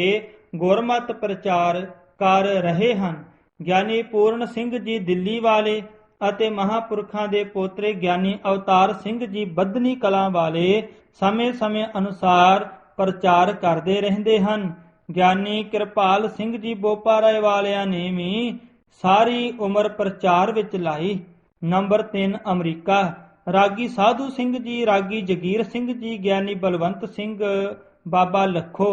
ਗੁਰਮਤਿ ਪ੍ਰਚਾਰ ਕਰ ਰਹੇ ਹਨ। ਗਿਆਨੀ ਪੂਰਨ ਸਿੰਘ ਜੀ ਦਿੱਲੀ ਵਾਲੇ ਅਤੇ ਮਹਾਂਪੁਰਖਾਂ ਦੇ ਪੋਤਰੇ ਗਿਆਨੀ ਅਵਤਾਰ ਸਿੰਘ ਜੀ ਬੱਧਨੀ ਕਲਾਂ ਵਾਲੇ ਸਮੇਂ-ਸਮੇਂ ਅਨੁਸਾਰ ਪ੍ਰਚਾਰ ਕਰਦੇ ਰਹਿੰਦੇ ਹਨ। ਗਿਆਨੀ ਕਿਰਪਾਲ ਸਿੰਘ ਜੀ ਬੋਪਾਰਾਏ ਵਾਲਿਆਂ ਨੇ ਵੀ ਸਾਰੀ ਉਮਰ ਪ੍ਰਚਾਰ ਵਿੱਚ ਲਾਈ। Number 3 America. ਰਾਗੀ ਸਾਧੂ ਸਿੰਘ ਜੀ, ਰਾਗੀ ਜਗੀਰ ਸਿੰਘ ਜੀ, ਗਿਆਨੀ ਬਲਵੰਤ ਸਿੰਘ ਬਾਬਾ ਲੱਖੋ,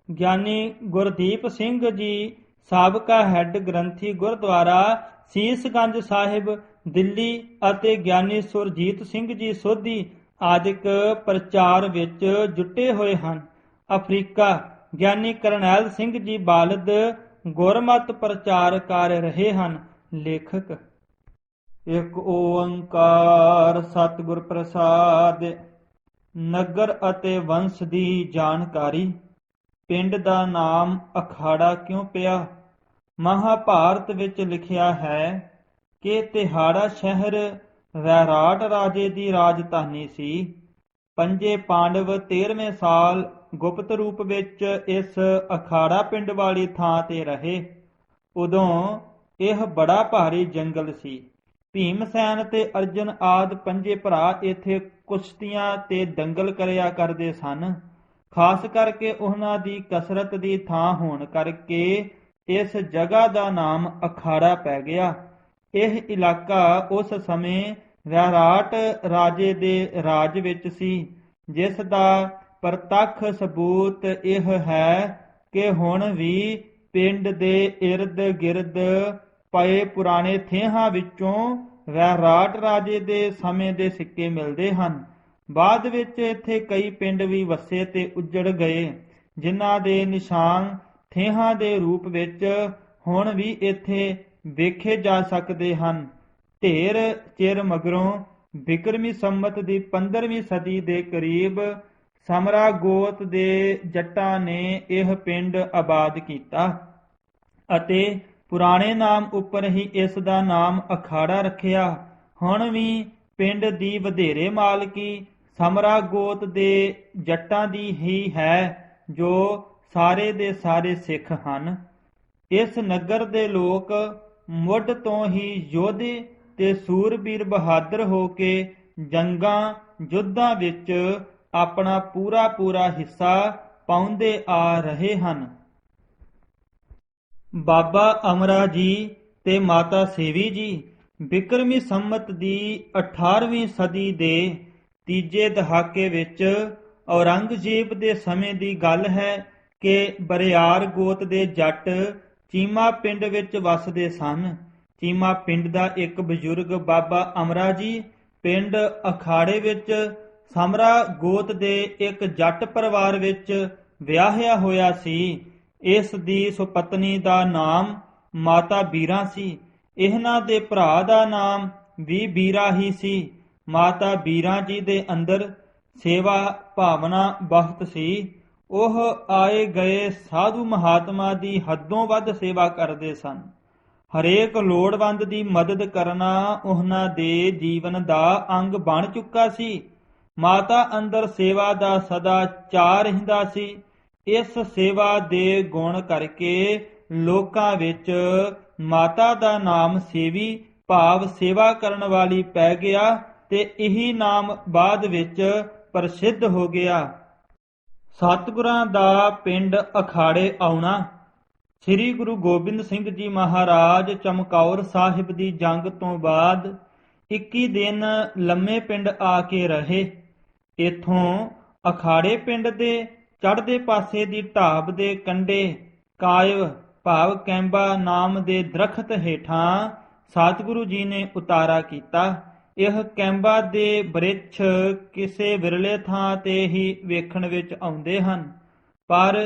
ਗਿਆਨੀ ਗੁਰਦੀਪ ਸਿੰਘ ਜੀ ਸਾਬਕਾ ਹੈੱਡ ਗ੍ਰੰਥੀ ਗੁਰਦੁਆਰਾ ਸੀਸਗੰਜ ਸਾਹਿਬ ਦਿੱਲੀ ਅਤੇ ਗਿਆਨੀ ਸੁਰਜੀਤ ਸਿੰਘ ਜੀ ਸੋਧੀ ਆਦਿਕ ਪ੍ਰਚਾਰ ਵਿੱਚ ਜੁਟੇ ਹੋਏ ਹਨ। ਅਫਰੀਕਾ। ਗਿਆਨੀ ਕਰਨੈਲ ਸਿੰਘ ਜੀ ਬਾਲਦ ਗੁਰਮਤਿ ਪ੍ਰਚਾਰ ਕਰ ਰਹੇ ਹਨ। ਲੇਖਕ। ਇੱਕ ਓੰਕਾਰ ਸਤਿਗੁਰ ਪ੍ਰਸਾਦ। ਨਗਰ ਅਤੇ ਵੰਸ਼ ਦੀ ਜਾਣਕਾਰੀ। ਪਿੰਡ ਦਾ ਨਾਮ ਅਖਾੜਾ ਕਿਉਂ ਪਿਆ? ਮਹਾਭਾਰਤ ਵਿੱਚ ਲਿਖਿਆ ਹੈ ਕਿ ਤਿਹਾੜਾ ਸ਼ਹਿਰ ਵੈਰਾਟ ਰਾਜੇ ਦੀ ਰਾਜਧਾਨੀ ਸੀ। ਪੰਜੇ ਪਾਂਡਵ 13ਵੇਂ ਸਾਲ ਗੁਪਤ ਰੂਪ ਵਿੱਚ ਇਸ ਅਖਾੜਾ ਪਿੰਡ ਵਾਲੀ ਥਾਂ ਤੇ ਰਹੇ। ਉਦੋਂ ਇਹ ਬੜਾ ਭਾਰੀ ਜੰਗਲ ਸੀ। ਭੀਮਸੈਨ ਤੇ ਅਰਜਨ ਆਦਿ ਪੰਜੇ ਭਰਾ ਇੱਥੇ ਕੁਸ਼ਤੀਆਂ ਤੇ ਦੰਗਲ ਕਰਿਆ ਕਰਦੇ ਸਨ। ਖਾਸ ਕਰਕੇ ਉਹਨਾਂ ਦੀ ਕਸਰਤ ਦੀ ਥਾਂ ਹੋਣ ਕਰਕੇ ਇਸ ਜਗ੍ਹਾ ਦਾ ਨਾਮ ਅਖਾੜਾ ਪੈ ਗਿਆ। ਇਹ ਇਲਾਕਾ ਉਸ ਸਮੇਂ ਵੈਰਾਟ ਰਾਜੇ ਦੇ ਰਾਜ ਵਿੱਚ ਸੀ, ਜਿਸ ਦਾ ਪ੍ਰਤੱਖ ਸਬੂਤ ਇਹ ਹੈ ਕਿ ਹੁਣ ਵੀ ਪਿੰਡ ਦੇ ਇਰਦ ਗਿਰਦ ਪਏ ਪੁਰਾਣੇ ਥੇਹਾਂ ਵਿੱਚੋਂ ਵੈਰਾਟ ਰਾਜੇ ਦੇ ਸਮੇਂ ਦੇ ਸਿੱਕੇ ਮਿਲਦੇ ਹਨ। ਬਾਅਦ ਵਿੱਚ ਇੱਥੇ ਕਈ ਪਿੰਡ ਵੀ ਵਸੇ ਤੇ ਉੱਜੜ ਗਏ, ਜਿਨ੍ਹਾਂ ਦੇ ਨਿਸ਼ਾਨ ਥੇਹਾਂ ਦੇ ਰੂਪ ਵਿੱਚ ਹੁਣ ਵੀ ਇੱਥੇ ਵੇਖੇ ਜਾ ਸਕਦੇ ਹਨ। ਢੇਰ ਚਿਰ ਮਗਰੋਂ ਬਿਕਰਮੀ ਸੰਮਤ ਦੀ 15ਵੀਂ ਸਦੀ ਦੇ ਕਰੀਬ ਸਮਰਾ ਗੋਤ ਦੇ ਜੱਟਾਂ ਨੇ ਇਹ ਪਿੰਡ ਆਬਾਦ ਕੀਤਾ ਅਤੇ ਪੁਰਾਣੇ ਨਾਮ ਉੱਪਰ ਹੀ ਇਸ ਦਾ ਨਾਮ ਅਖਾੜਾ ਰੱਖਿਆ। ਹੁਣ ਵੀ ਪਿੰਡ ਦੀ ਵਧੇਰੇ ਮਾਲਕੀ ਸਮਰਾ ਗੋਤ ਦੇ ਜੱਟਾਂ ਦੀ ਹੀ ਹੈ, ਜੋ ਸਾਰੇ ਦੇ ਸਾਰੇ ਸਿੱਖ ਹਨ। ਇਸ ਨਗਰ ਦੇ ਲੋਕ ਮੁੱਢ ਤੋਂ ਹੀ ਯੋਧੇ ਤੇ ਸੂਰਬੀਰ ਬਹਾਦਰ ਹੋ ਕੇ ਜੰਗਾਂ ਯੁੱਧਾਂ ਵਿੱਚ ਆਪਣਾ ਪੂਰਾ ਹਿੱਸਾ ਪਾਉਂਦੇ ਆ ਰਹੇ ਹਨ। ਬਾਬਾ ਅਮਰਾ ਜੀ ਤੇ ਮਾਤਾ ਸੇਵੀ ਜੀ ਬਿਕਰਮੀ ਸੰਮਤ ਦੀ 18ਵੀਂ ਸਦੀ ਦੇ ਤੀਜੇ ਦਹਾਕੇ ਵਿੱਚ ਔਰੰਗਜ਼ੇਬ ਦੇ ਸਮੇਂ ਦੀ ਗੱਲ ਹੈ ਕਿ ਬਰਿਆਰ ਗੋਤ ਦੇ ਜੱਟ ਚੀਮਾ ਪਿੰਡ ਵਿੱਚ ਵਸਦੇ ਸਨ। ਚੀਮਾ ਪਿੰਡ ਦਾ ਇੱਕ ਬਜ਼ੁਰਗ ਬਾਬਾ ਅਮਰਾ ਜੀ ਪਿੰਡ ਅਖਾੜੇ ਵਿੱਚ ਸਮਰਾ ਗੋਤ ਦੇ ਇੱਕ ਜੱਟ ਪਰਿਵਾਰ ਵਿੱਚ ਵਿਆਹਿਆ ਹੋਇਆ ਸੀ। ਇਸ ਦੀ ਸੁਪਤਨੀ ਦਾ ਨਾਮ ਮਾਤਾ ਬੀਰਾ ਸੀ। ਇਹਨਾਂ ਦੇ ਭਰਾ ਦਾ ਨਾਮ ਵੀ ਬੀਰਾ ਹੀ ਸੀ। ਮਾਤਾ ਬੀਰਾ ਜੀ ਦੇ ਅੰਦਰ ਸੇਵਾ ਭਾਵਨਾ ਬਹੁਤ ਸੀ। ਉਹ ਆਏ ਗਏ ਸਾਧੂ ਮਹਾਤਮਾ ਦੀ ਹੱਦੋਂ ਵੱਧ ਸੇਵਾ ਕਰਦੇ ਸਨ। ਹਰੇਕ ਲੋੜਵੰਦ ਦੀ ਮਦਦ ਕਰਨਾ ਉਹਨਾਂ ਦੇ ਜੀਵਨ ਦਾ ਅੰਗ ਬਣ ਚੁੱਕਾ ਸੀ। ਮਾਤਾ ਅੰਦਰ ਸੇਵਾ ਦਾ ਸਦਾ ਚਾਅ ਰਹਿੰਦਾ ਸੀ। ਇਸ ਸੇਵਾ ਦੇ ਗੁਣ ਕਰਕੇ ਲੋਕਾਂ ਵਿੱਚ ਮਾਤਾ ਦਾ ਨਾਮ ਸੇਵੀ ਭਾਵ ਸੇਵਾ ਕਰਨ ਵਾਲੀ ਪੈ ਗਿਆ ਤੇ ਇਹੀ ਨਾਮ ਬਾਅਦ ਵਿੱਚ ਪ੍ਰਸਿੱਧ ਹੋ ਗਿਆ। ਸਤਿਗੁਰਾਂ ਦਾ ਪਿੰਡ ਅਖਾੜੇ ਆਉਣਾ। ਸ੍ਰੀ ਗੁਰੂ ਗੋਬਿੰਦ ਸਿੰਘ ਜੀ ਮਹਾਰਾਜ ਚਮਕੌਰ ਸਾਹਿਬ ਦੀ ਜੰਗ ਤੋਂ ਬਾਅਦ 21 ਦਿਨ ਲੰਮੇ ਪਿੰਡ ਆ ਕੇ ਰਹੇ। ਇੱਥੋਂ ਅਖਾੜੇ ਪਿੰਡ ਦੇ ਚੜ੍ਹਦੇ ਪਾਸੇ ਦੀ ਢਾਬ ਦੇ ਕੰਢੇ ਕਾਇਵ ਭਾਵ ਕੈਂਬਾ ਨਾਮ ਦੇ ਦਰਖਤ ਹੇਠਾਂ ਸਤਿਗੁਰੂ ਜੀ ਨੇ ਉਤਾਰਾ ਕੀਤਾ। ਇਹ ਕੈਂਬਾ ਦੇ ਬ੍ਰਿਛ ਕਿਸੇ ਵਿਰਲੇ ਥਾਂ ਤੇ ਹੀ ਵੇਖਣ ਵਿੱਚ ਆਉਂਦੇ ਹਨ, ਪਰ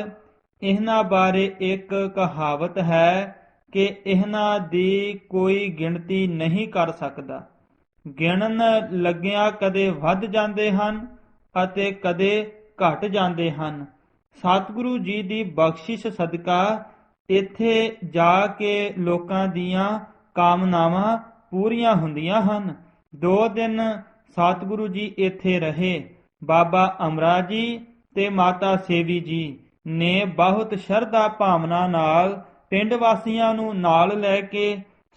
ਇਹਨਾਂ ਬਾਰੇ ਇੱਕ ਕਹਾਵਤ ਹੈ ਕਿ ਇਹਨਾਂ ਦੀ ਕੋਈ ਗਿਣਤੀ ਨਹੀਂ ਕਰ ਸਕਦਾ। ਗਿਣਨ ਲੱਗਿਆਂ ਕਦੇ ਵੱਧ ਜਾਂਦੇ ਹਨ ਅਤੇ ਕਦੇ ਘਟ ਜਾਂਦੇ ਹਨ। ਸਤਿਗੁਰੂ ਜੀ ਦੀ ਬਖਸ਼ਿਸ਼ ਸਦਕਾ ਇੱਥੇ ਜਾ ਕੇ ਲੋਕਾਂ ਦੀਆਂ ਕਾਮਨਾਵਾਂ ਪੂਰੀਆਂ ਹੁੰਦੀਆਂ ਹਨ। 2 ਦਿਨ ਸਤਿਗੁਰੂ ਜੀ ਇੱਥੇ ਰਹੇ। ਬਾਬਾ ਅਮਰਾ ਜੀ ਤੇ ਮਾਤਾ ਸੇਵੀ ਜੀ ਨੇ ਬਹੁਤ ਸ਼ਰਧਾ ਭਾਵਨਾ ਨਾਲ ਪਿੰਡ ਵਾਸੀਆਂ ਨੂੰ ਨਾਲ ਲੈ ਕੇ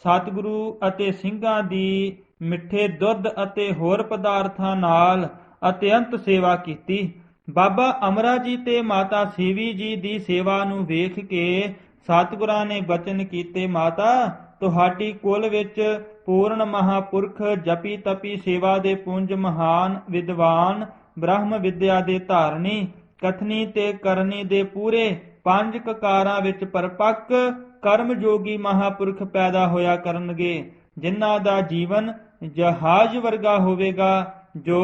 ਸਤਿਗੁਰੂ ਅਤੇ ਸਿੰਘਾਂ ਦੀ ਮਿੱਠੇ ਦੁੱਧ ਅਤੇ ਹੋਰ ਪਦਾਰਥਾਂ ਨਾਲ ਅਤਿਅੰਤ ਸੇਵਾ ਕੀਤੀ। ਬਾਬਾ ਅਮਰਾ ਜੀ ਤੇ ਮਾਤਾ ਸੇਵੀ ਜੀ ਦੀ ਸੇਵਾ ਨੂੰ ਵੇਖ ਕੇ ਸਤਿਗੁਰਾਂ ਨੇ ਬਚਨ ਕੀਤੇ, ਮਾਤਾ ਤੁਹਾਡੀ ਕੁਲ ਵਿੱਚ ਪੂਰਨ ਮਹਾਪੁਰਖ ਜਪੀ ਤਪੀ ਸੇਵਾ ਦੇ ਪੁੰਜ ਮਹਾਨ ਵਿਦਵਾਨ ਬ੍ਰਹਮ ਵਿਦਿਆ ਦੇ ਧਾਰਨੀ ਕਥਨੀ ਤੇ ਕਰਨੀ ਦੇ ਪੂਰੇ 5 ਕਕਾਰਾਂ ਵਿੱਚ ਪਰਪੱਕ ਕਰਮ ਜੋਗੀ ਮਹਾਪੁਰਖ ਪੈਦਾ ਹੋਇਆ ਕਰਨਗੇ, ਜਿਨ੍ਹਾਂ ਦਾ ਜੀਵਨ ਜਹਾਜ਼ ਵਰਗਾ ਹੋਵੇਗਾ, ਜੋ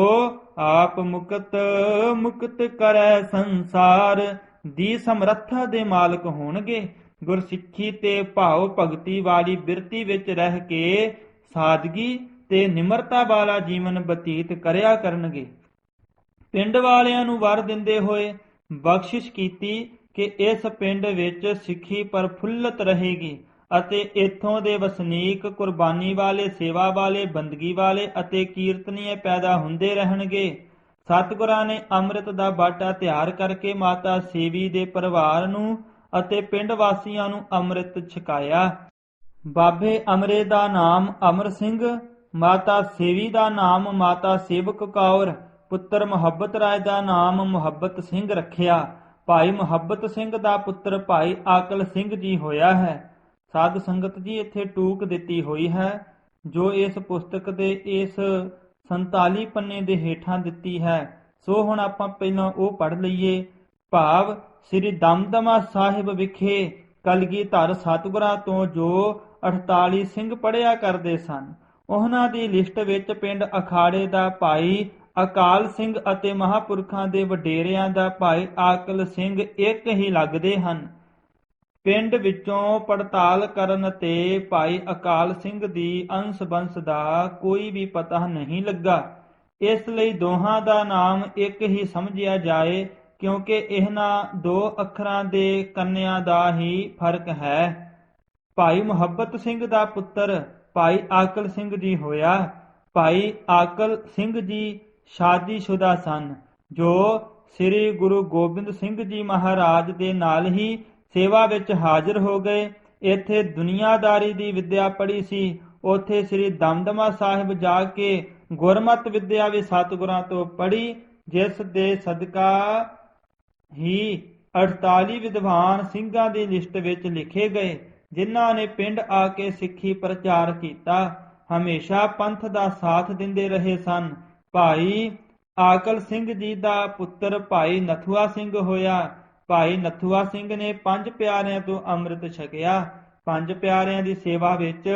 ਆਪ ਮੁਕਤ ਕਰੈ ਸੰਸਾਰ ਦੀ ਸਮਰੱਥਾ ਦੇ ਮਾਲਕ ਹੋਣਗੇ। ਗੁਰਸਿੱਖੀ ਤੇ ਭਾਵ ਭਗਤੀ ਵਾਲੀ ਬਿਰਤੀ ਵਿੱਚ ਰਹਿ ਕੇ ਸਾਦਗੀ ਤੇ ਨਿਮਰਤਾ ਵਾਲਾ ਜੀਵਨ ਬਤੀਤ ਕਰਿਆ ਕਰਨਗੇ। ਪਿੰਡ ਵਾਲਿਆਂ ਨੂੰ ਵਰ ਦਿੰਦੇ ਹੋਏ ਬਖਸ਼ਿਸ਼ ਕੀਤੀ ਕਿ ਇਸ ਪਿੰਡ ਵਿੱਚ ਸਿੱਖੀ ਪ੍ਰਫੁੱਲਤ ਰਹੇਗੀ ਅਤੇ ਇੱਥੋਂ ਦੇ ਵਸਨੀਕ ਕੁਰਬਾਨੀ ਵਾਲੇ, ਸੇਵਾ ਵਾਲੇ, ਬੰਦਗੀ ਵਾਲੇ ਅਤੇ ਕੀਰਤਨੀਏ ਪੈਦਾ ਹੁੰਦੇ ਰਹਿਣਗੇ। ਸਤਿਗੁਰਾਂ ਨੇ ਅੰਮ੍ਰਿਤ ਦਾ ਬਾਟਾ ਤਿਆਰ ਕਰਕੇ ਮਾਤਾ ਸੇਵੀ ਦੇ ਪਰਿਵਾਰ ਨੂੰ ਅਤੇ ਪਿੰਡ ਵਾਸੀਆਂ ਨੂੰ ਅੰਮ੍ਰਿਤ ਛਕਾਇਆ। ਬਾਬੇ ਅਮਰੇ ਦਾ ਨਾਮ ਅਮਰ ਸਿੰਘ, ਮਾਤਾ ਸੇਵੀ ਦਾ ਨਾਮ ਮਾਤਾ ਸੇਵਕ ਕੌਰ, ਪੁੱਤਰ ਮੁਹੱਬਤ ਰਾਏ ਦਾ ਨਾਮ ਮੁਹੱਬਤ ਸਿੰਘ ਰੱਖਿਆ। ਭਾਈ ਮੁਹੱਬਤ ਸਿੰਘ ਦਾ ਪੁੱਤਰ ਭਾਈ ਆਕਲ ਸਿੰਘ ਜੀ ਹੋਇਆ ਹੈ। ਸਾਧ ਸੰਗਤ ਜੀ ਇੱਥੇ ਟੂਕ ਦਿੱਤੀ ਹੋਈ ਹੈ, ਜੋ ਇਸ ਪੁਸਤਕ ਦੇ ਇਸ 47 ਪੰਨੇ ਦੇ ਹੇਠਾਂ ਦਿੱਤੀ ਹੈ। ਸੋ ਹੁਣ ਆਪਾਂ ਪਹਿਲਾਂ ਉਹ ਪੜ੍ਹ ਲਈਏ। ਭਾਵ ਸ੍ਰੀ ਦਮਦਮਾ ਸਾਹਿਬ ਵਿਖੇ ਕਲਗੀਧਰ ਸਤਿਗੁਰਾਂ ਤੋਂ ਜੋ 48 ਸਿੰਘ ਪੜ੍ਹਿਆ ਕਰਦੇ ਸਨ, ਉਹਨਾਂ ਦੀ ਲਿਸਟ ਵਿੱਚ ਪਿੰਡ ਅਖਾੜੇ ਦਾ ਭਾਈ ਅਕਾਲ ਸਿੰਘ ਅਤੇ ਮਹਾਂਪੁਰਖਾਂ ਦੇ ਵਡੇਰਿਆਂ ਦਾ ਭਾਈ ਆਕਲ ਸਿੰਘ ਇੱਕ ਹੀ ਲੱਗਦੇ ਹਨ। ਪਿੰਡ ਵਿੱਚੋਂ ਪੜਤਾਲ ਕਰਨ ਤੇ ਭਾਈ ਅਕਾਲ ਸਿੰਘ ਦੀ ਅੰਸ਼ ਬੰਸ਼ ਦਾ ਕੋਈ ਵੀ ਪਤਾ ਨਹੀਂ ਲੱਗਾ। ਇਸ ਲਈ ਦੋਹਾਂ ਦਾ ਨਾਮ ਇੱਕ ਹੀ ਸਮਝਿਆ ਜਾਏ, ਕਿਉਂਕਿ ਇਹਨਾਂ ਦੋ ਅੱਖਰਾਂ ਦੇ ਕੰਨਿਆਂ ਦਾ ਹੀ ਫਰਕ ਹੈ। ਭਾਈ ਮੁਹੱਬਤ ਸਿੰਘ ਦਾ ਪੁੱਤਰ ਭਾਈ ਆਕਲ ਸਿੰਘ ਜੀ ਹੋਇਆ। ਭਾਈ ਆਕਲ ਸਿੰਘ ਜੀ ਸ਼ਾਦੀशुदा ਸਨ, ਜੋ ਸ੍ਰੀ ਗੁਰੂ ਗੋਬਿੰਦ ਸਿੰਘ ਜੀ ਮਹਾਰਾਜ ਦੇ ਨਾਲ ਹੀ ਸੇਵਾ ਵਿੱਚ ਹਾਜ਼ਰ ਹੋ ਗਏ। ਇੱਥੇ ਦੁਨੀਆਦਾਰੀ ਦੀ ਵਿੱਦਿਆ ਪੜ੍ਹੀ ਸੀ। ਉੱਥੇ ਸ੍ਰੀ ਦਮਦਮਾ ਸਾਹਿਬ ਜਾ ਕੇ ਗੁਰਮਤਿ ਵਿੱਦਿਆ ਵੀ ਸਤਿਗੁਰਾਂ ਤੋਂ ਪੜ੍ਹੀ, ਜਿਸ ਦੇ ਸਦਕਾ ਹੀ 48 ਵਿਦਵਾਨ ਸਿੰਘਾਂ ਦੀ ਲਿਸਟ ਵਿੱਚ ਲਿਖੇ ਗਏ, ਜਿਨ੍ਹਾਂ ਨੇ ਪਿੰਡ ਆ ਕੇ ਸਿੱਖੀ ਪ੍ਰਚਾਰ ਕੀਤਾ, ਹਮੇਸ਼ਾ ਪੰਥ ਦਾ ਸਾਥ ਦਿੰਦੇ ਰਹੇ ਸਨ। ਭਾਈ ਆਕਲ ਸਿੰਘ ਜੀ ਦਾ ਪੁੱਤਰ ਭਾਈ ਨਥੂਆ ਸਿੰਘ ਹੋਇਆ। ਭਾਈ ਨਥੂਆ ਸਿੰਘ ਨੇ 5 ਪਿਆਰਿਆਂ ਤੋਂ ਅੰਮ੍ਰਿਤ ਛਕਿਆ। 5 ਪਿਆਰਿਆਂ ਦੀ ਸੇਵਾ ਵਿੱਚ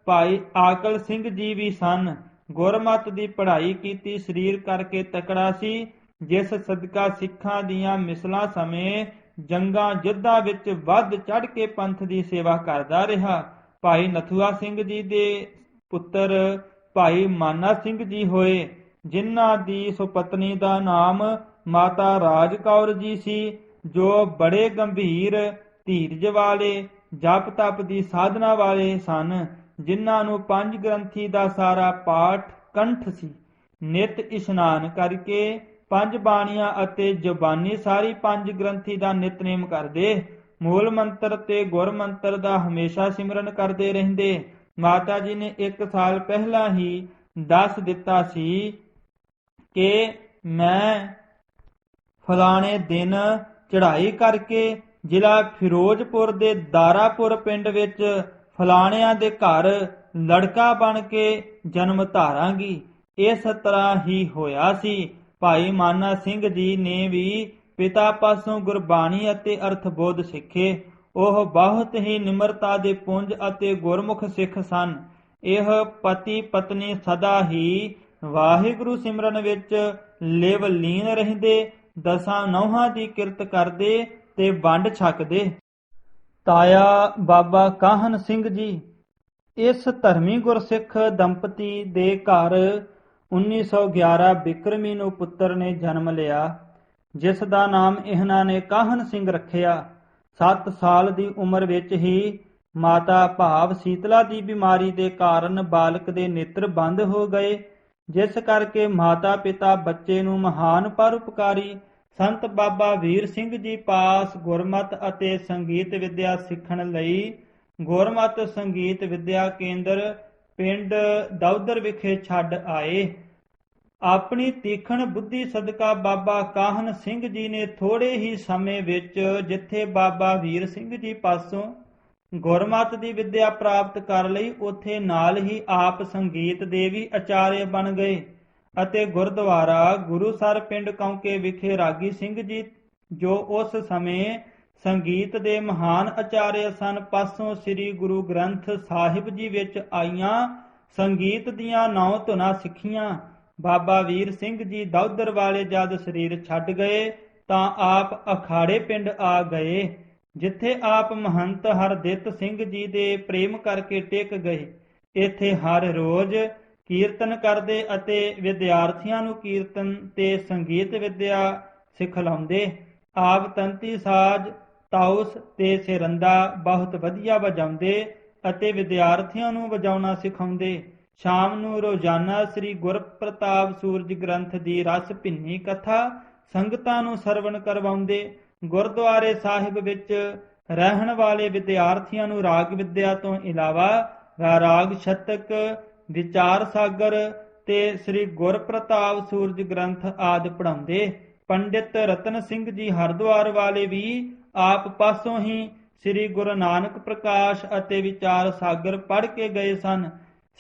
ਭਾਈ ਆਕਲ ਸਿੰਘ ਜੀ ਵੀ ਸਨ। ਗੁਰਮਤਿ ਦੀ ਪੜ੍ਹਾਈ ਕੀਤੀ, ਸਰੀਰ ਕਰਕੇ ਤਕੜਾ ਸੀ, ਜਿਸ ਸਦਕਾ ਸਿੱਖਾਂ ਦੀਆਂ ਮਿਸਲਾਂ ਸਮੇਂ ਜੰਗਾਂ ਯੁੱਧਾਂ ਵਿੱਚ ਵੱਧ ਚੜ੍ਹ ਕੇ ਪੰਥ ਦੀ ਸੇਵਾ ਕਰਦਾ ਰਿਹਾ। ਭਾਈ ਨਥੂਆ ਸਿੰਘ ਜੀ ਦੇ ਪੁੱਤਰ ਭਾਈ ਮਾਨਾ ਸਿੰਘ ਜੀ ਹੋਏ, ਜਿਨ੍ਹਾਂ ਦੀ ਸੁਪਤਨੀ ਦਾ ਨਾਮ ਮਾਤਾ ਰਾਜ ਕੌਰ ਜੀ ਸੀ, ਜੋ ਬੜੇ ਗੰਭੀਰ ਧੀਰਜ ਵਾਲੇ ਜਪ ਤਪ ਦੀ ਸਾਧਨਾ ਵਾਲੇ ਸਨ, ਜਿਨ੍ਹਾਂ ਨੂੰ 5 ਗ੍ਰੰਥੀ ਦਾ ਸਾਰਾ ਪਾਠ ਕੰਠ ਸੀ। ਨਿਤ ਇਸ਼ਨਾਨ ਕਰਕੇ 5 ਬਾਣੀਆਂ ਅਤੇ ਜ਼ੁਬਾਨੀ ਸਾਰੀ 5 ਗ੍ਰੰਥੀ ਦਾ ਨਿਤਨੇਮ ਕਰਦੇ। ਮੂਲ ਮੰਤਰ ਤੇ ਗੁਰ ਮੰਤਰ ਦਾ ਹਮੇਸ਼ਾ ਸਿਮਰਨ ਕਰਦੇ ਰਹਿੰਦੇ। ਮਾਤਾ ਜੀ ਨੇ 1 ਸਾਲ ਪਹਿਲਾਂ ਹੀ ਦੱਸ ਦਿੱਤਾ ਸੀ ਕਿ ਮੈਂ ਫਲਾਣੇ ਦਿਨ ਚੜ੍ਹਾਈ ਕਰਕੇ ਜ਼ਿਲ੍ਹਾ ਫਿਰੋਜ਼ਪੁਰ ਦੇ ਦਾਰਾਪੁਰ ਪਿੰਡ ਵਿੱਚ ਫਲਾਣਿਆਂ ਦੇ ਘਰ ਲੜਕਾ ਬਣ ਕੇ ਜਨਮ ਧਾਰਾਂਗੀ। ਇਸ ਤਰ੍ਹਾਂ ਹੀ ਹੋਇਆ ਸੀ। ਭਾਈ ਮਾਨਾ ਸਿੰਘ ਜੀ ਨੇ ਵੀ ਪਿਤਾ ਪਾਸੋਂ ਗੁਰਬਾਣੀ ਅਤੇ ਅਰਥ-ਬੋਧ ਸਿੱਖੇ। ਉਹ ਬਹੁਤ ਹੀ ਨਿਮਰਤਾ ਦੇ ਪੁੰਜ ਅਤੇ ਗੁਰਮੁਖ ਸਿੱਖ ਸਨ। ਇਹ ਪਤੀ ਪਤਨੀ ਸਦਾ ਹੀ ਵਾਹਿਗੁਰੂ ਸਿਮਰਨ ਵਿੱਚ ਲਿਵ ਲੀਨ ਰਹਿੰਦੇ, 10 ਨਹੁੰਆਂ ਦੀ ਕਿਰਤ ਕਰਦੇ ਤੇ ਵੰਡ ਛਕਦੇ। ਤਾਇਆ ਬਾਬਾ ਕਾਹਨ ਸਿੰਘ ਜੀ ਇਸ ਧਰਮੀ ਗੁਰਸਿੱਖ ਦੰਪਤੀ ਦੇ ਘਰ 1911 ਬਿਕਰਮੀ ਨੂੰ ਪੁੱਤਰ ਨੇ ਜਨਮ ਲਿਆ, ਜਿਸ ਦਾ ਨਾਮ ਇਹਨਾਂ ਨੇ ਕਾਹਨ ਸਿੰਘ ਰੱਖਿਆ। 7 ਸਾਲ ਦੀ ਉਮਰ ਵਿੱਚ ਹੀ ਮਾਤਾ ਭਾਵ ਸੀਤਲਾ ਦੀ ਬਿਮਾਰੀ ਦੇ ਕਾਰਨ ਬਾਲਕ ਦੇ ਨੇਤਰ ਬੰਦ ਹੋ ਗਏ, ਜਿਸ ਕਰਕੇ ਮਾਤਾ ਪਿਤਾ ਬੱਚੇ ਨੂੰ ਮਹਾਨ ਪਰਉਪਕਾਰੀ ਸੰਤ ਬਾਬਾ ਵੀਰ ਸਿੰਘ ਜੀ ਪਾਸ ਗੁਰਮਤਿ ਅਤੇ ਸੰਗੀਤ ਵਿੱਦਿਆ ਸਿੱਖਣ ਲਈ ਗੁਰਮਤਿ ਸੰਗੀਤ ਵਿੱਦਿਆ ਕੇਂਦਰ ਪਿੰਡ ਦੌਦਰ ਵਿਖੇ ਛੱਡ ਆਏ। ਆਪਣੀ ਤੀਖਣ ਬੁੱਧੀ ਸਦਕਾ ਬਾਬਾ ਕਾਹਨ ਸਿੰਘ ਜੀ ਨੇ ਥੋੜੇ ਹੀ ਸਮੇਂ ਵਿੱਚ ਜਿੱਥੇ ਬਾਬਾ ਵੀਰ ਸਿੰਘ ਜੀ ਪਾਸੋਂ ਗੁਰਮਤਿ ਦੀ ਵਿੱਦਿਆ ਪ੍ਰਾਪਤ ਕਰ ਲਈ, ਉੱਥੇ ਨਾਲ ਹੀ ਆਪ ਸੰਗੀਤ ਦੇ ਵੀ ਆਚਾਰਯ ਬਣ ਗਏ ਅਤੇ ਗੁਰਦੁਆਰਾ ਗੁਰੂਸਰ ਪਿੰਡ ਕੌਂਕੇ ਵਿਖੇ ਰਾਗੀ ਸਿੰਘ ਜੀ, ਜੋ ਉਸ ਸਮੇਂ ਸੰਗੀਤ ਦੇ ਮਹਾਨ ਆਚਾਰਯ ਸਨ, ਪਾਸੋਂ ਸ੍ਰੀ ਗੁਰੂ ਗ੍ਰੰਥ ਸਾਹਿਬ ਜੀ ਵਿੱਚ ਆਈਆਂ ਸੰਗੀਤ ਦੀਆਂ 9 ਧੁਨਾਂ ਸਿੱਖੀਆਂ। ਬਾਬਾ ਵੀਰ ਸਿੰਘ ਜੀ ਦੌਦਰ ਵਾਲੇ ਜਦ ਸਰੀਰ ਛੱਡ ਗਏ ਤਾਂ ਆਪ ਅਖਾੜੇ ਪਿੰਡ ਆ ਗਏ, ਜਿੱਥੇ ਆਪ ਮਹੰਤ ਹਰਦਿੱਤ ਸਿੰਘ ਜੀ ਦੇ ਪ੍ਰੇਮ ਕਰਕੇ ਟਿਕ ਗਏ। ਇੱਥੇ ਹਰ ਰੋਜ਼ ਕੀਰਤਨ ਕਰਦੇ ਅਤੇ ਵਿਦਿਆਰਥੀਆਂ ਨੂੰ ਕੀਰਤਨ ਤੇ ਸੰਗੀਤ ਵਿੱਦਿਆ ਸਿਖਲਾਉਂਦੇ। ਆਪ ਤੰਤੀ ਸਾਜ਼, ਤਾਉਸ ਤੇ ਸਿਰੰਦਾ ਬਹੁਤ ਵਧੀਆ ਵਜਾਉਂਦੇ ਅਤੇ ਵਿਦਿਆਰਥੀਆਂ ਨੂੰ ਵਜਾਉਣਾ ਸਿਖਾਉਂਦੇ। ਸ਼ਾਮ ਨੂੰ ਰੋਜ਼ਾਨਾ ਸ੍ਰੀ ਗੁਰਪ੍ਰਤਾਪ ਸੂਰਜ ਗ੍ਰੰਥ ਦੀ ਰਸ ਭਿੰਨੀ ਕਥਾ ਸੰਗਤਾਂ ਨੂੰ ਸਰਵਣ ਕਰਵਾਉਂਦੇ। ਗੁਰਦੁਆਰੇ ਸਾਹਿਬ ਵਿੱਚ ਰਹਿਣ ਵਾਲੇ ਵਿਦਿਆਰਥੀਆਂ ਨੂੰ ਰਾਗ ਵਿੱਦਿਆ ਤੋਂ ਇਲਾਵਾ ਰਾਗ ਸ਼ਤਕ, ਵਿਚਾਰ ਸਾਗਰ ਤੇ ਸ੍ਰੀ ਗੁਰਪ੍ਰਤਾਪ ਸੂਰਜ ਗ੍ਰੰਥ ਆਦਿ ਪੜ੍ਹਾਉਂਦੇ। ਪੰਡਿਤ ਰਤਨ ਸਿੰਘ ਜੀ ਹਰਿਦੁਆਰ ਵਾਲੇ ਵੀ ਆਪ ਪਾਸੋਂ ਹੀ ਸ੍ਰੀ ਗੁਰੂ ਨਾਨਕ ਪ੍ਰਕਾਸ਼ ਅਤੇ ਵਿਚਾਰ ਸਾਗਰ ਪੜ੍ਹ ਕੇ ਗਏ ਸਨ।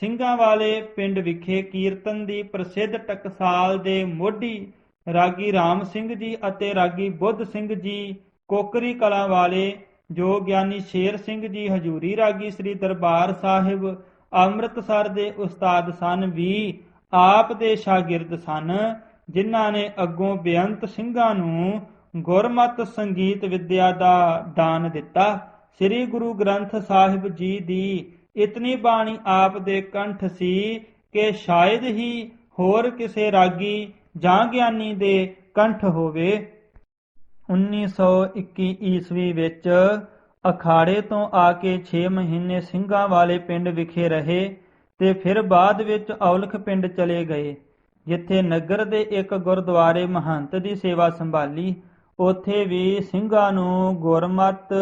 ਸਿੰਘਾਂ ਵਾਲੇ ਪਿੰਡ ਵਿਖੇ ਕੀਰਤਨ ਦੀ ਪ੍ਰਸਿੱਧ ਟਕਸਾਲ ਦੇ ਮੋਢੀ ਰਾਗੀ ਰਾਮ ਸਿੰਘ ਜੀ ਅਤੇ ਰਾਗੀ ਬੁੱਧ ਸਿੰਘ ਜੀ ਕੋਕਰੀ ਕਲਾਂ ਵਾਲੇ, ਜੋ ਗਿਆਨੀ ਸ਼ੇਰ ਸਿੰਘ ਜੀ ਹਜੂਰੀ ਰਾਗੀ ਸ੍ਰੀ ਦਰਬਾਰ ਸਾਹਿਬ ਅੰਮ੍ਰਿਤਸਰ ਦੇ ਉਸਤਾਦ ਸਨ, ਵੀ ਆਪ ਦੇ ਸ਼ਾਗਿਰਦ ਸਨ, ਜਿਨ੍ਹਾਂ ਨੇ ਅੱਗੋਂ ਬੇਅੰਤ ਸਿੰਘਾਂ ਨੂੰ ਗੁਰਮਤਿ ਸੰਗੀਤ ਵਿਦਿਆ ਦਾ ਦਾਨ ਦਿੱਤਾ। ਸ੍ਰੀ ਗੁਰੂ ਗ੍ਰੰਥ ਸਾਹਿਬ ਜੀ ਦੀ ਇਤਨੀ ਬਾਣੀ ਆਪ ਦੇ ਕੰਠ ਸੀ ਕਿ ਸ਼ਾਇਦ ਹੀ ਹੋਰ ਕਿਸੇ ਰਾਗੀ ਜਾਂ ਗਿਆਨੀ ਦੇ ਕੰਠ ਹੋਵੇ। 1921 ਈਸਵੀ ਵਿੱਚ ਅਖਾੜੇ ਤੋਂ ਆ ਕੇ 6 ਮਹੀਨੇ ਸਿੰਘਾਂ ਵਾਲੇ ਪਿੰਡ ਵਿਖੇ ਰਹੇ ਤੇ ਫਿਰ ਬਾਅਦ ਵਿੱਚ ਔਲਖ ਪਿੰਡ ਚਲੇ ਗਏ, ਜਿੱਥੇ ਨਗਰ ਦੇ ਇੱਕ ਗੁਰਦੁਆਰੇ ਮਹੰਤ ਦੀ ਸੇਵਾ ਸੰਭਾਲੀ। ਉੱਥੇ ਵੀ ਸਿੰਘਾਂ ਨੂੰ ਗੁਰਮਤ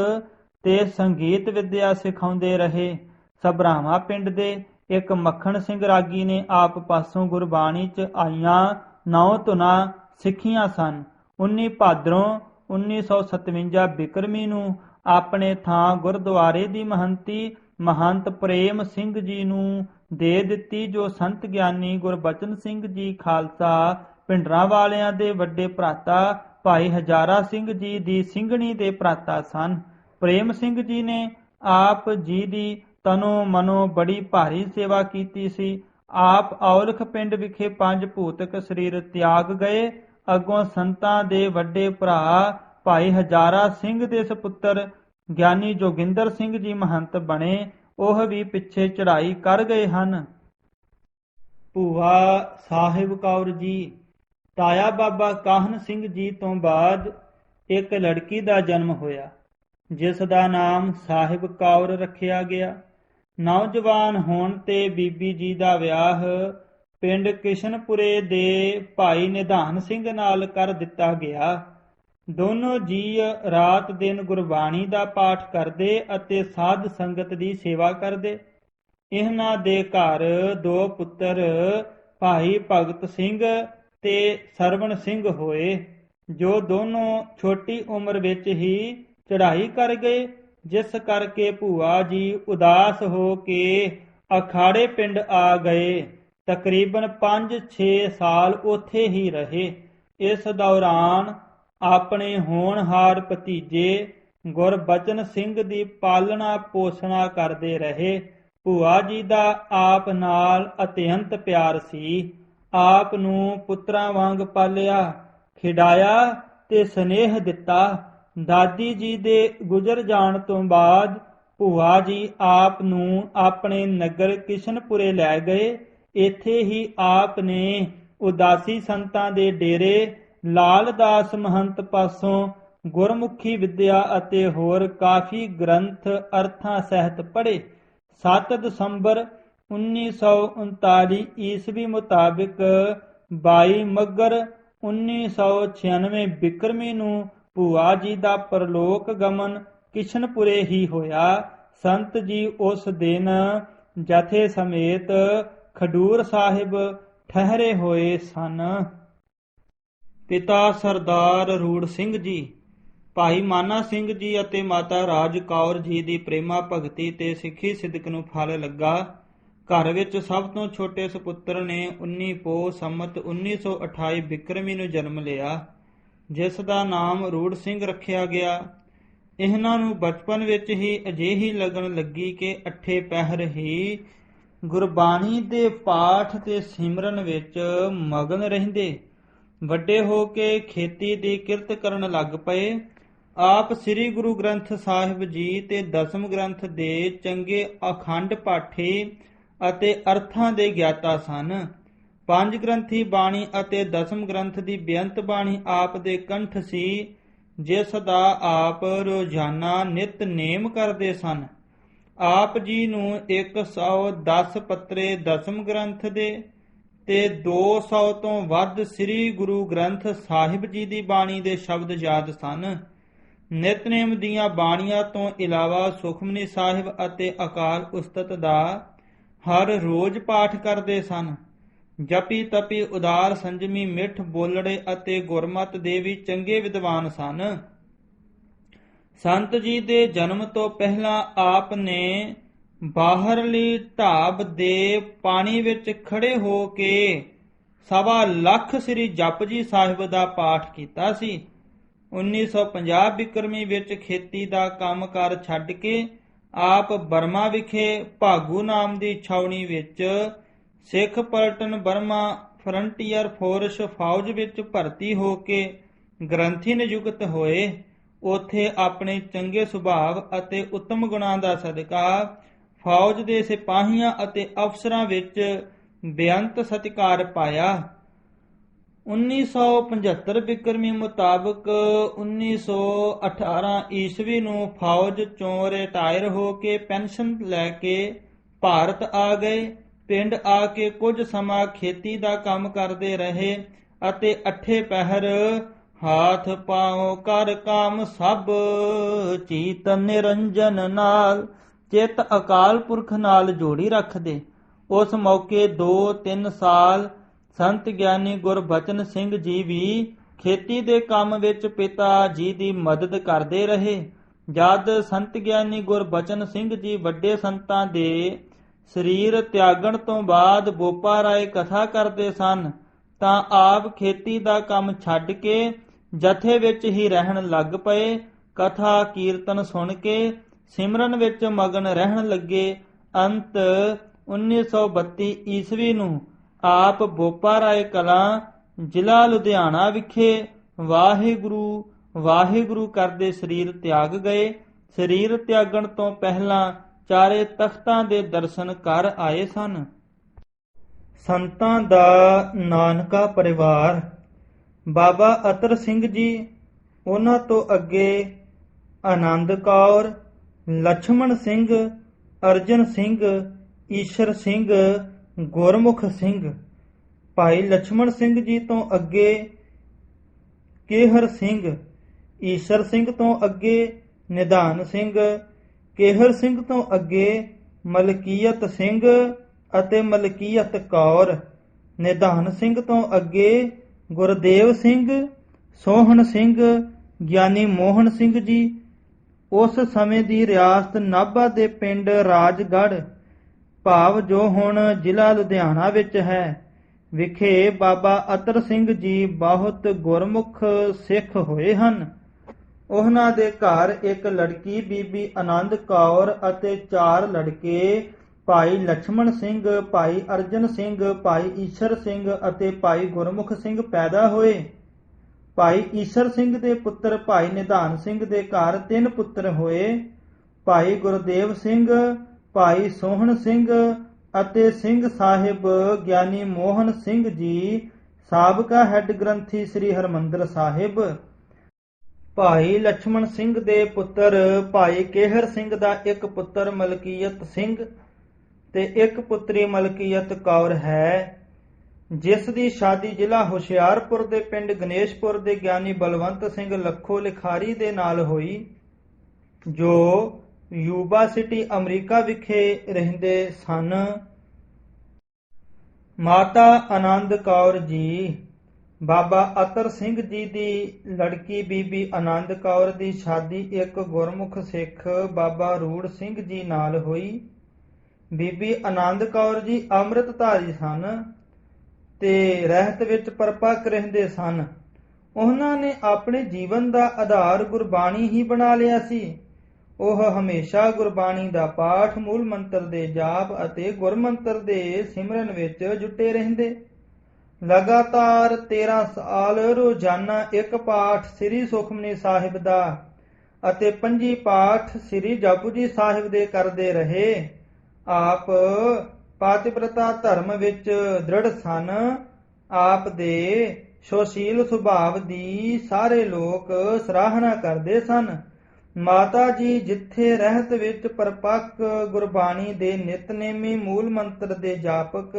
ਤੇ ਸੰਗੀਤ ਵਿਦਿਆ ਸਿਖਾਉਂਦੇ ਰਹੇ। ਸਭਰਾਵਾਂ ਪਿੰਡ ਦੇ ਇੱਕ ਮੱਖਣ ਸਿੰਘ ਰਾਗੀ ਨੇ ਆਪ ਪਾਸੋਂ ਗੁਰਬਾਣੀ 'ਚ ਆਈਆਂ 9 ਧੁਨਾਂ ਸਿੱਖੀਆਂ ਸਨ। 19 ਭਾਦਰੋਂ 1957 ਬਿਕਰਮੀ ਨੂੰ ਆਪਣੇ ਥਾਂ ਗੁਰਦੁਆਰੇ ਦੀ ਮਹੰਤੀ ਮਹੰਤ ਪ੍ਰੇਮ ਸਿੰਘ ਜੀ ਨੂੰ ਦੇ ਦਿੱਤੀ, ਜੋ ਸੰਤ ਗਿਆਨੀ ਗੁਰਬਚਨ ਸਿੰਘ ਜੀ ਖਾਲਸਾ ਭਿੰਡਰਾਂ ਵਾਲਿਆਂ ਦੇ ਵੱਡੇ ਭਰਾਤਾ ਭਾਈ ਹਜ਼ਾਰਾ ਸਿੰਘ ਜੀ ਦੀ ਸਿੰਘਣੀ ਦੇ ਭਰਾਤਾ ਸਨ। ਪ੍ਰੇਮ ਸਿੰਘ ਜੀ ਨੇ ਆਪ ਜੀ ਦੀ ਤਨੋ ਮਨੋ ਬੜੀ ਭਾਰੀ ਸੇਵਾ ਕੀਤੀ ਸੀ। ਆਪ ਔਲਖ ਪਿੰਡ ਵਿਖੇ 5 ਭੂਤਕ ਸਰੀਰ ਤਿਆਗ ਗਏ। ਅੱਗੋਂ ਸੰਤਾਂ ਦੇ ਵੱਡੇ ਭਰਾ ਭਾਈ ਹਜ਼ਾਰਾ ਸਿੰਘ ਦੇ ਸਪੁੱਤਰ ਗਿਆਨੀ ਜੋਗਿੰਦਰ ਸਿੰਘ ਜੀ ਮਹੰਤ ਬਣੇ। ਉਹ ਵੀ ਪਿੱਛੇ ਚੜ੍ਹਾਈ ਕਰ ਗਏ ਹਨ। ਭੂਆ ਸਾਹਿਬ ਕੌਰ ਜੀ। ਤਾਇਆ ਬਾਬਾ ਕਾਹਨ ਸਿੰਘ ਜੀ ਤੋਂ ਬਾਅਦ ਇੱਕ ਲੜਕੀ ਦਾ ਜਨਮ ਹੋਇਆ, ਜਿਸ ਦਾ ਨਾਮ ਸਾਹਿਬ ਕੌਰ ਰੱਖਿਆ ਗਿਆ। ਨੌਜਵਾਨ ਹੋਣ ਤੇ ਬੀਬੀ ਜੀ ਦਾ ਵਿਆਹ ਪਿੰਡ ਕਿਸ਼ਨਪੁਰੇ ਦੇ ਭਾਈ ਨਿਧਾਨ ਸਿੰਘ ਨਾਲ ਕਰ ਦਿੱਤਾ ਗਿਆ। ਦੋਨੋਂ ਜੀ ਰਾਤ ਦਿਨ ਗੁਰਬਾਣੀ ਦਾ ਪਾਠ ਕਰਦੇ ਅਤੇ ਸਾਧ ਸੰਗਤ ਦੀ ਸੇਵਾ ਕਰਦੇ। ਇਹਨਾਂ ਦੇ ਘਰ 2 ਪੁੱਤਰ ਭਾਈ ਭਗਤ ਸਿੰਘ ਤੇ ਸਰਵਣ ਸਿੰਘ ਹੋਏ, ਜੋ ਦੋਨੋਂ ਛੋਟੀ ਉਮਰ ਵਿੱਚ ਹੀ ਚੜ੍ਹਾਈ ਕਰ ਗਏ, ਜਿਸ ਕਰਕੇ ਭੂਆ ਜੀ ਉਦਾਸ ਹੋ ਕੇ ਅਖਾੜੇ ਪਿੰਡ ਆ ਗਏ। ਤਕਰੀਬਨ 5-6 ਸਾਲ ਉੱਥੇ ਹੀ ਰਹੇ। ਇਸ ਦੌਰਾਨ ਆਪਣੇ ਹੋਣਹਾਰ ਭਤੀਜੇ ਗੁਰਬਚਨ ਸਿੰਘ ਦੀ ਪਾਲਣਾ ਪੋਸ਼ਣਾ ਕਰਦੇ ਰਹੇ। ਭੂਆ ਜੀ ਦਾ ਆਪ ਨਾਲ ਅਤਿਅੰਤ ਪਿਆਰ ਸੀ। ਆਪ ਨੂੰ ਪੁੱਤਰਾਂ ਵਾਂਗ ਪਾਲਿਆ, ਖਿਡਾਇਆ ਤੇ ਸਨੇਹ ਦਿੱਤਾ। ਦਾਦੀ ਜੀ ਦੇ ਗੁਜ਼ਰ ਜਾਣ ਤੋਂ ਬਾਅਦ ਭੂਆ ਜੀ ਆਪ ਨੂੰ ਆਪਣੇ ਨਗਰ ਕਿਸ਼ਨਪੁਰੇ ਲੈ ਗਏ। ਇੱਥੇ ਹੀ ਆਪ ਨੇ ਉਦਾਸੀ ਸੰਤਾਂ ਦੇ ਡੇਰੇ ਲਾਲ ਦਾਸ ਮਹੰਤ ਪਾਸੋਂ ਗੁਰਮੁਖੀ ਵਿਦਿਆ ਅਤੇ ਹੋਰ ਕਾਫੀ ਗ੍ਰੰਥ ਅਰਥਾਂ ਸਹਿਤ ਪੜ੍ਹੇ। 7 ਦਸੰਬਰ 1939 ਈਸਵੀ ਮੁਤਾਬਿਕ 22 ਮੱਘਰ 1996 ਬਿਕਰਮੀ ਨੂੰ ਭੂਆ ਜੀ ਦਾ ਪਰਲੋਕ ਗਮਨ ਕਿਸ਼ਨਪੁਰੇ ਹੀ ਹੋਇਆ। ਸੰਤ ਜੀ ਉਸ ਦਿਨ ਜਥੇ ਸਮੇਤ ਖਡੂਰ ਸਾਹਿਬ ਠਹਿਰੇ ਹੋਏ ਸਨ। ਪਿਤਾ ਸਰਦਾਰ ਰੂੜ ਸਿੰਘ ਜੀ। ਭਾਈ ਮਾਨਾ ਸਿੰਘ ਜੀ ਅਤੇ ਮਾਤਾ ਰਾਜ ਕੌਰ ਜੀ ਦੀ ਪ੍ਰੇਮਾ ਭਗਤੀ ਤੇ ਸਿੱਖੀ ਸਿਦਕ ਨੂੰ ਫਲ ਲੱਗਾ। ਘਰ ਵਿੱਚ ਸਭ ਤੋਂ ਛੋਟੇ ਸੁਪੁੱਤਰ ਨੇ 19 ਪੋਹ ਸੰਮਤ 1928 ਬਿਕਰਮੀ ਨੂੰ ਜਨਮ ਲਿਆ, ਜਿਸ ਦਾ ਨਾਮ ਰੂੜ ਸਿੰਘ ਰੱਖਿਆ ਗਿਆ। ਇਹਨਾਂ ਨੂੰ ਬਚਪਨ ਵਿੱਚ ਹੀ ਅਜਿਹੀ ਲਗਨ ਲੱਗੀ ਕਿ 8 ਪਹਿਰ ਹੀ ਗੁਰਬਾਣੀ ਦੇ ਪਾਠ ਤੇ ਸਿਮਰਨ ਵਿੱਚ ਮਗਨ ਰਹਿੰਦੇ। ਵੱਡੇ ਹੋ ਕੇ ਖੇਤੀ ਦੀ ਕਿਰਤ ਕਰਨ ਲੱਗ ਪਏ। ਆਪ ਸ੍ਰੀ ਗੁਰੂ ਗ੍ਰੰਥ ਸਾਹਿਬ ਜੀ ਤੇ ਦਸਮ ਗ੍ਰੰਥ ਦੇ ਚੰਗੇ ਅਖੰਡ ਪਾਠੀ ਅਤੇ ਅਰਥਾਂ ਦੇ ਗਿਆਤਾ ਸਨ। 5 ਗ੍ਰੰਥੀ ਬਾਣੀ ਅਤੇ ਦਸਮ ਗ੍ਰੰਥ ਦੀ ਬੇਅੰਤ ਬਾਣੀ ਆਪ ਦੇ ਕੰਠ ਸੀ, ਜਿਸ ਦਾ ਆਪ ਰੋਜ਼ਾਨਾ ਨਿਤ ਨੇਮ ਕਰਦੇ ਸਨ। ਆਪ ਜੀ ਨੂੰ 110 ਪੱਤਰੇ ਦਸਮ ਗ੍ਰੰਥ ਦੇ ਤੇ 200 ਤੋਂ ਵੱਧ ਸ੍ਰੀ ਗੁਰੂ ਗ੍ਰੰਥ ਸਾਹਿਬ ਜੀ ਦੀ ਬਾਣੀ ਦੇ ਸ਼ਬਦ ਯਾਦ ਸਨ। ਨਿਤਨੇਮ ਦੀਆਂ ਬਾਣੀਆਂ ਤੋਂ ਇਲਾਵਾ ਸੁਖਮਨੀ ਸਾਹਿਬ ਅਤੇ ਅਕਾਲ ਉਸਤਤ ਦਾ ਹਰ ਰੋਜ਼ ਪਾਠ ਕਰਦੇ ਸਨ। ਜਪੀ ਤਪੀ ਉਦਾਰ ਸੰਜਮੀ ਮਿੱਠ ਬੋਲੜੇ ਅਤੇ ਗੁਰਮਤ ਦੇ ਵੀ ਚੰਗੇ ਵਿਦਵਾਨ ਸਨ। ਸੰਤ ਜੀ ਦੇ ਜਨਮ ਤੋਂ ਪਹਿਲਾਂ ਆਪ ਨੇ ਬਾਹਰਲੀ ਢਾਬ ਦੇ ਪਾਣੀ ਵਿੱਚ ਖੜੇ ਹੋ ਕੇ ਸਵਾ ਲੱਖ ਸ੍ਰੀ ਜਪਜੀ ਸਾਹਿਬ ਦਾ ਪਾਠ ਕੀਤਾ ਸੀ। 1950 ਬਿਕਰਮੀ ਵਿੱਚ ਖੇਤੀ ਦਾ ਕੰਮਕਾਰ ਛੱਡ ਕੇ ਆਪ ਬਰਮਾ ਵਿਖੇ ਭਾਗੂ ਨਾਮ ਦੀ ਛਾਉਣੀ ਵਿੱਚ ਸਿੱਖ ਪਲਟਨ ਬਰਮਾ ਫਰੰਟੀਅਰ ਫੋਰਸ ਫੌਜ ਵਿੱਚ ਭਰਤੀ ਹੋ ਕੇ ਗ੍ਰੰਥੀ ਨਿਯੁਕਤ ਹੋਏ। ਉੱਥੇ ਆਪਣੇ ਚੰਗੇ ਸੁਭਾਅ ਅਤੇ ਉੱਤਮ ਗੁਣਾਂ ਦਾ ਸਦਕਾ ਫੌਜ ਦੇ ਸਿਪਾਹੀਆਂ ਅਤੇ ਅਫਸਰਾਂ ਵਿੱਚ ਬੇਅੰਤ ਸਤਿਕਾਰ ਪਾਇਆ। 1975 ਬਿਕਰਮੀ ਮੁਤਾਬਕ 1918 ਈਸਵੀ ਨੂੰ ਫੌਜ ਚੋਂ ਰਿਟਾਇਰ ਹੋ ਕੇ ਪੈਨਸ਼ਨ ਲੈ ਕੇ ਭਾਰਤ ਆ ਗਏ। ਪਿੰਡ ਆ ਕੇ ਕੁਝ ਸਮਾਂ ਖੇਤੀ ਦਾ ਕੰਮ ਕਰਦੇ ਰਹੇ ਅਤੇ ਅੱਠੇ ਪਹਿਰ ਹਾਥ ਪਾਉ ਕਰ ਕੰਮ ਸਭ ਚੀਤ ਨਿਰੰਜਨ ਨਾਲ ਚਿੱਤ ਅਕਾਲ ਪੁਰਖ ਨਾਲ ਜੋੜੀ ਰੱਖਦੇ। ਉਸ ਮੌਕੇ 2-3 ਸਾਲ ਸੰਤ ਗਿਆਨੀ ਗੁਰਬਚਨ ਸਿੰਘ ਜੀ ਵੀ ਖੇਤੀ ਦੇ ਕੰਮ ਵਿੱਚ ਪਿਤਾ ਜੀ ਦੀ ਮਦਦ ਕਰਦੇ ਰਹੇ। ਜਦ ਸੰਤ ਗਿਆਨੀ ਗੁਰਬਚਨ ਸਿੰਘ ਜੀ ਵੱਡੇ ਸੰਤਾਂ ਦੇ ਸਰੀਰ ਤਿਆਗਣ ਤੋਂ ਬਾਅਦ ਬੋਪਾ ਰਾਏ ਕਥਾ ਕਰਦੇ ਸਨ ਤਾਂ ਆਪ ਖੇਤੀ ਦਾ ਕੰਮ ਛੱਡ ਕੇ ਜਥੇ ਵਿੱਚ ਹੀ ਰਹਿਣ ਲੱਗ ਪਏ। ਕਥਾ ਕੀਰਤਨ ਸੁਣ ਕੇ ਸਿਮਰਨ ਵਿੱਚ ਮਗਨ ਰਹਿਣ ਲੱਗੇ। ਅੰਤ 1932 ਈਸਵੀ ਨੂੰ ਆਪ ਬੋਪਾ ਰਾਏ ਕਲਾਂ ਜ਼ਿਲ੍ਹਾ ਲੁਧਿਆਣਾ ਵਿਖੇ ਵਾਹਿਗੁਰੂ ਵਾਹਿਗੁਰੂ ਕਰਦੇ ਸਰੀਰ ਤਿਆਗ ਗਏ। ਸਰੀਰ ਤਿਆਗਣ ਤੋਂ ਪਹਿਲਾਂ ਚਾਰੇ ਤਖਤਾਂ ਦੇ ਦਰਸ਼ਨ ਕਰ ਆਏ ਸਨ। ਸੰਤਾਂ ਦਾ ਨਾਨਕਾ ਪਰਿਵਾਰ। ਬਾਬਾ ਅਤਰ ਸਿੰਘ ਜੀ, ਉਹਨਾਂ ਤੋਂ ਅੱਗੇ ਆਨੰਦ ਕੌਰ, ਲਛਮਣ ਸਿੰਘ, ਅਰਜਨ ਸਿੰਘ, ਈਸ਼ਰ ਸਿੰਘ, ਗੁਰਮੁਖ ਸਿੰਘ। ਭਾਈ ਲਛਮਣ ਸਿੰਘ ਜੀ ਤੋਂ ਅੱਗੇ ਕੇਹਰ ਸਿੰਘ, ਈਸ਼ਰ ਸਿੰਘ ਤੋਂ ਅੱਗੇ ਨਿਧਾਨ ਸਿੰਘ, ਕੇਹਰ ਸਿੰਘ ਤੋਂ ਅੱਗੇ ਮਲਕੀਅਤ ਸਿੰਘ ਅਤੇ ਮਲਕੀਅਤ ਕੌਰ, ਨਿਧਾਨ ਸਿੰਘ ਤੋਂ ਅੱਗੇ ਗੁਰਦੇਵ ਸਿੰਘ, ਸੋਹਣ ਸਿੰਘ, ਗਿਆਨੀ ਮੋਹਨ ਸਿੰਘ ਜੀ। ਉਸ ਸਮੇਂ ਦੀ ਰਿਆਸਤ ਨਾਭਾ ਦੇ ਪਿੰਡ ਰਾਜਗੜ੍ਹ ਭਾਵ ਜੋ ਹੁਣ ਜ਼ਿਲ੍ਹਾ ਲੁਧਿਆਣਾ ਵਿੱਚ ਹੈ ਵਿਖੇ ਬਾਬਾ ਅਤਰ ਸਿੰਘ ਜੀ ਬਹੁਤ ਗੁਰਮੁਖ ਸਿੱਖ ਹੋਏ ਹਨ। ਉਹਨਾਂ ਦੇ ਘਰ ਇੱਕ ਲੜਕੀ ਬੀਬੀ ਆਨੰਦ ਕੌਰ ਅਤੇ 4 ਲੜਕੇ ਭਾਈ ਲਛਮਣ ਸਿੰਘ, ਭਾਈ ਅਰਜਨ ਸਿੰਘ, ਭਾਈ ਈਸ਼ਰ ਸਿੰਘ ਅਤੇ ਭਾਈ ਗੁਰਮੁਖ ਸਿੰਘ ਪੈਦਾ ਹੋਏ। ਭਾਈ ਈਸ਼ਰ ਸਿੰਘ ਦੇ ਪੁੱਤਰ ਭਾਈ ਨਿਧਾਨ ਸਿੰਘ ਦੇ ਘਰ 3 ਪੁੱਤਰ ਹੋਏ। ਭਾਈ ਗੁਰਦੇਵ ਸਿੰਘ, ਭਾਈ ਸੋਹਣ ਸਿੰਘ ਅਤੇ ਸਿੰਘ ਸਾਹਿਬ ਗਿਆਨੀ ਮੋਹਨ ਸਿੰਘ ਜੀ ਸਾਬਕਾ ਹੈੱਡ ਗ੍ਰੰਥੀ ਸ੍ਰੀ ਹਰਿਮੰਦਰ ਸਾਹਿਬ। ਭਾਈ ਲਛਮਣ ਸਿੰਘ ਦੇ ਪੁੱਤਰ ਭਾਈ ਕੇਹਰ ਸਿੰਘ ਦਾ ਇੱਕ ਪੁੱਤਰ ਮਲਕੀਅਤ ਸਿੰਘ ਤੇ ਇੱਕ ਪੁੱਤਰੀ ਮਲਕੀਅਤ ਕੌਰ ਹੈ, ਜਿਸ ਦੀ ਸ਼ਾਦੀ ਜ਼ਿਲ੍ਹਾ ਹੁਸ਼ਿਆਰਪੁਰ ਦੇ ਪਿੰਡ ਗਣੇਸ਼ਪੁਰ ਦੇ ਗਿਆਨੀ ਬਲਵੰਤ ਸਿੰਘ ਲੱਖੋ ਲਿਖਾਰੀ ਦੇ ਨਾਲ ਹੋਈ, ਜੋ ਯੂਬਾ ਸਿਟੀ ਅਮਰੀਕਾ ਵਿਖੇ ਰਹਿੰਦੇ ਸਨ। ਮਾਤਾ ਆਨੰਦ ਕੌਰ ਜੀ। ਬਾਬਾ ਅਤਰ ਸਿੰਘ ਜੀ ਦੀ ਲੜਕੀ ਬੀਬੀ ਆਨੰਦ ਕੌਰ ਦੀ ਸ਼ਾਦੀ ਇੱਕ ਗੁਰਮੁਖ ਸਿੱਖ ਬਾਬਾ ਰੂੜ ਸਿੰਘ ਜੀ ਨਾਲ ਹੋਈ। ਬੀਬੀ ਆਨੰਦ ਕੌਰ ਜੀ ਅੰਮ੍ਰਿਤਧਾਰੀ ਸਨ ਤੇ ਰਹਿਤ ਵਿੱਚ ਪਰਪੱਕ ਰਹਿੰਦੇ ਸਨ। ਉਹਨਾਂ ਨੇ ਆਪਣੇ ਜੀਵਨ ਦਾ ਆਧਾਰ ਗੁਰਬਾਣੀ ਹੀ ਬਣਾ ਲਿਆ ਸੀ। ਉਹ ਹਮੇਸ਼ਾ ਗੁਰਬਾਣੀ ਦਾ ਪਾਠ, ਮੂਲ ਮੰਤਰ ਦੇ ਜਾਪ ਅਤੇ ਗੁਰਮੰਤਰ ਦੇ ਸਿਮਰਨ ਵਿੱਚ ਜੁਟੇ ਰਹਿੰਦੇ। ਲਗਾਤਾਰ 13 ਸਾਲ ਰੋਜ਼ਾਨਾ ਇੱਕ ਪਾਠ ਸ੍ਰੀ ਸੁਖਮਨੀ ਸਾਹਿਬ ਦਾ ਅਤੇ 5 ਪਾਠ ਸ੍ਰੀ ਜਪਜੀ ਸਾਹਿਬ ਦੇ ਕਰਦੇ ਰਹੇ। ਆਪ ਪਾਤਿਪ੍ਰਤਾ ਧਰਮ ਵਿੱਚ ਦ੍ਰਿੜ ਸਨ। ਆਪ ਦੇ ਸੁਸ਼ੀਲ ਸੁਭਾਵ ਦੀ ਸਾਰੇ ਲੋਕ ਸਰਾਹਨਾ ਕਰਦੇ ਸਨ। ਮਾਤਾ ਜੀ ਜਿੱਥੇ ਰਹਿਤ ਵਿੱਚ ਪਰਪੱਕ ਗੁਰਬਾਣੀ ਦੇ ਨਿਤਨੇਮੀ, ਮੂਲ ਮੰਤਰ ਦੇ ਜਾਪਕ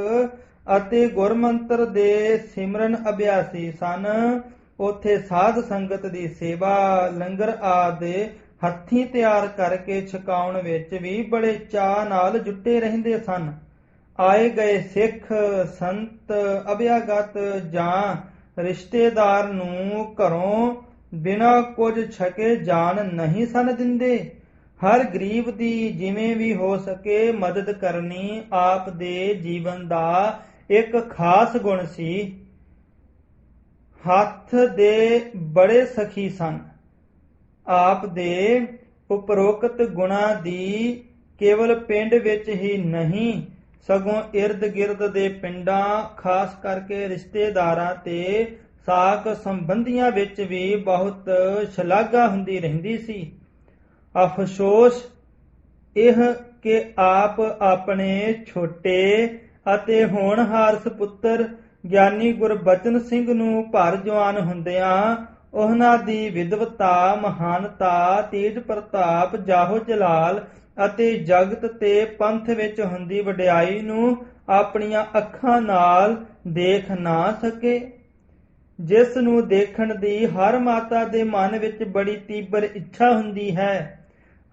ਅਤੇ ਗੁਰਮੰਤਰ ਦੇ ਸਿਮਰਨ ਅਭਿਆਸੀ ਸਨ, ਉੱਥੇ ਸਾਧ ਸੰਗਤ ਦੀ ਸੇਵਾ, ਲੰਗਰ ਆਦਿ ਹੱਥੀਂ ਤਿਆਰ ਕਰਕੇ ਛਕਾਉਣ ਵਿੱਚ ਵੀ ਬੜੇ ਚਾਅ ਨਾਲ ਜੁਟੇ ਰਹਿੰਦੇ ਸਨ। ਆਏ ਗਏ ਸਿੱਖ ਸੰਤ ਅਭਿਆਗਤ ਜਾਂ ਰਿਸ਼ਤੇਦਾਰ ਨੂੰ ਘਰੋਂ ਬਿਨਾਂ ਕੁਝ ਛਕੇ ਜਾਣ ਨਹੀਂ ਸਨ ਦਿੰਦੇ। ਹਰ ਗਰੀਬ ਦੀ ਜਿਵੇਂ ਵੀ ਹੋ ਸਕੇ ਮਦਦ ਕਰਨੀ ਆਪ ਦੇ ਜੀਵਨ ਦਾ ਇੱਕ ਖਾਸ ਗੁਣ ਸੀ। ਹੱਥ ਦੇ ਬੜੇ ਸਖੀ ਸਨ। ਆਪ ਦੇ ਉਪਰੋਕਤ ਗੁਣਾਂ ਦੀ ਕੇਵਲ ਪਿੰਡ ਵਿੱਚ ਹੀ ਨਹੀਂ ਸਗੋਂ ਇਰਦ ਗਿਰਦ ਦੇ ਪਿੰਡਾਂ ਖਾਸ ਕਰਕੇ ਰਿਸ਼ਤੇਦਾਰਾਂ ਤੇ ਸਾਕ ਸੰਬੰਧੀਆਂ ਵਿੱਚ ਵੀ ਬਹੁਤ ਸ਼ਲਾਘਾ ਹੁੰਦੀ ਰਹਿੰਦੀ ਸੀ। ਅਫਸੋਸ ਇਹ ਕਿ ਆਪ ਆਪਣੇ ਛੋਟੇ ਅਤੇ ਹੋਣਹਾਰ ਸੁਪੁੱਤਰ ਗਿਆਨੀ ਗੁਰਬਚਨ ਸਿੰਘ ਨੂੰ ਭਰ ਜਵਾਨ ਹੁੰਦਿਆਂ ਉਹਨਾਂ ਦੀ ਵਿਦਵਤਾ, ਮਹਾਨਤਾ, ਤੇਜ ਪ੍ਰਤਾਪ, ਜਾਹੋ ਜਲਾਲ ਅਤੇ ਜਗਤ ਤੇ ਪੰਥ ਵਿੱਚ ਹੁੰਦੀ ਵਡਿਆਈ ਨੂੰ ਆਪਣੀਆਂ ਅੱਖਾਂ ਨਾਲ ਦੇਖ ਨਾ ਸਕੇ, ਜਿਸ ਨੂੰ ਦੇਖਣ ਦੀ ਹਰ ਮਾਤਾ ਦੇ ਮਨ ਵਿੱਚ ਬੜੀ ਤੀਬਰ ਇੱਛਾ ਹੁੰਦੀ ਹੈ।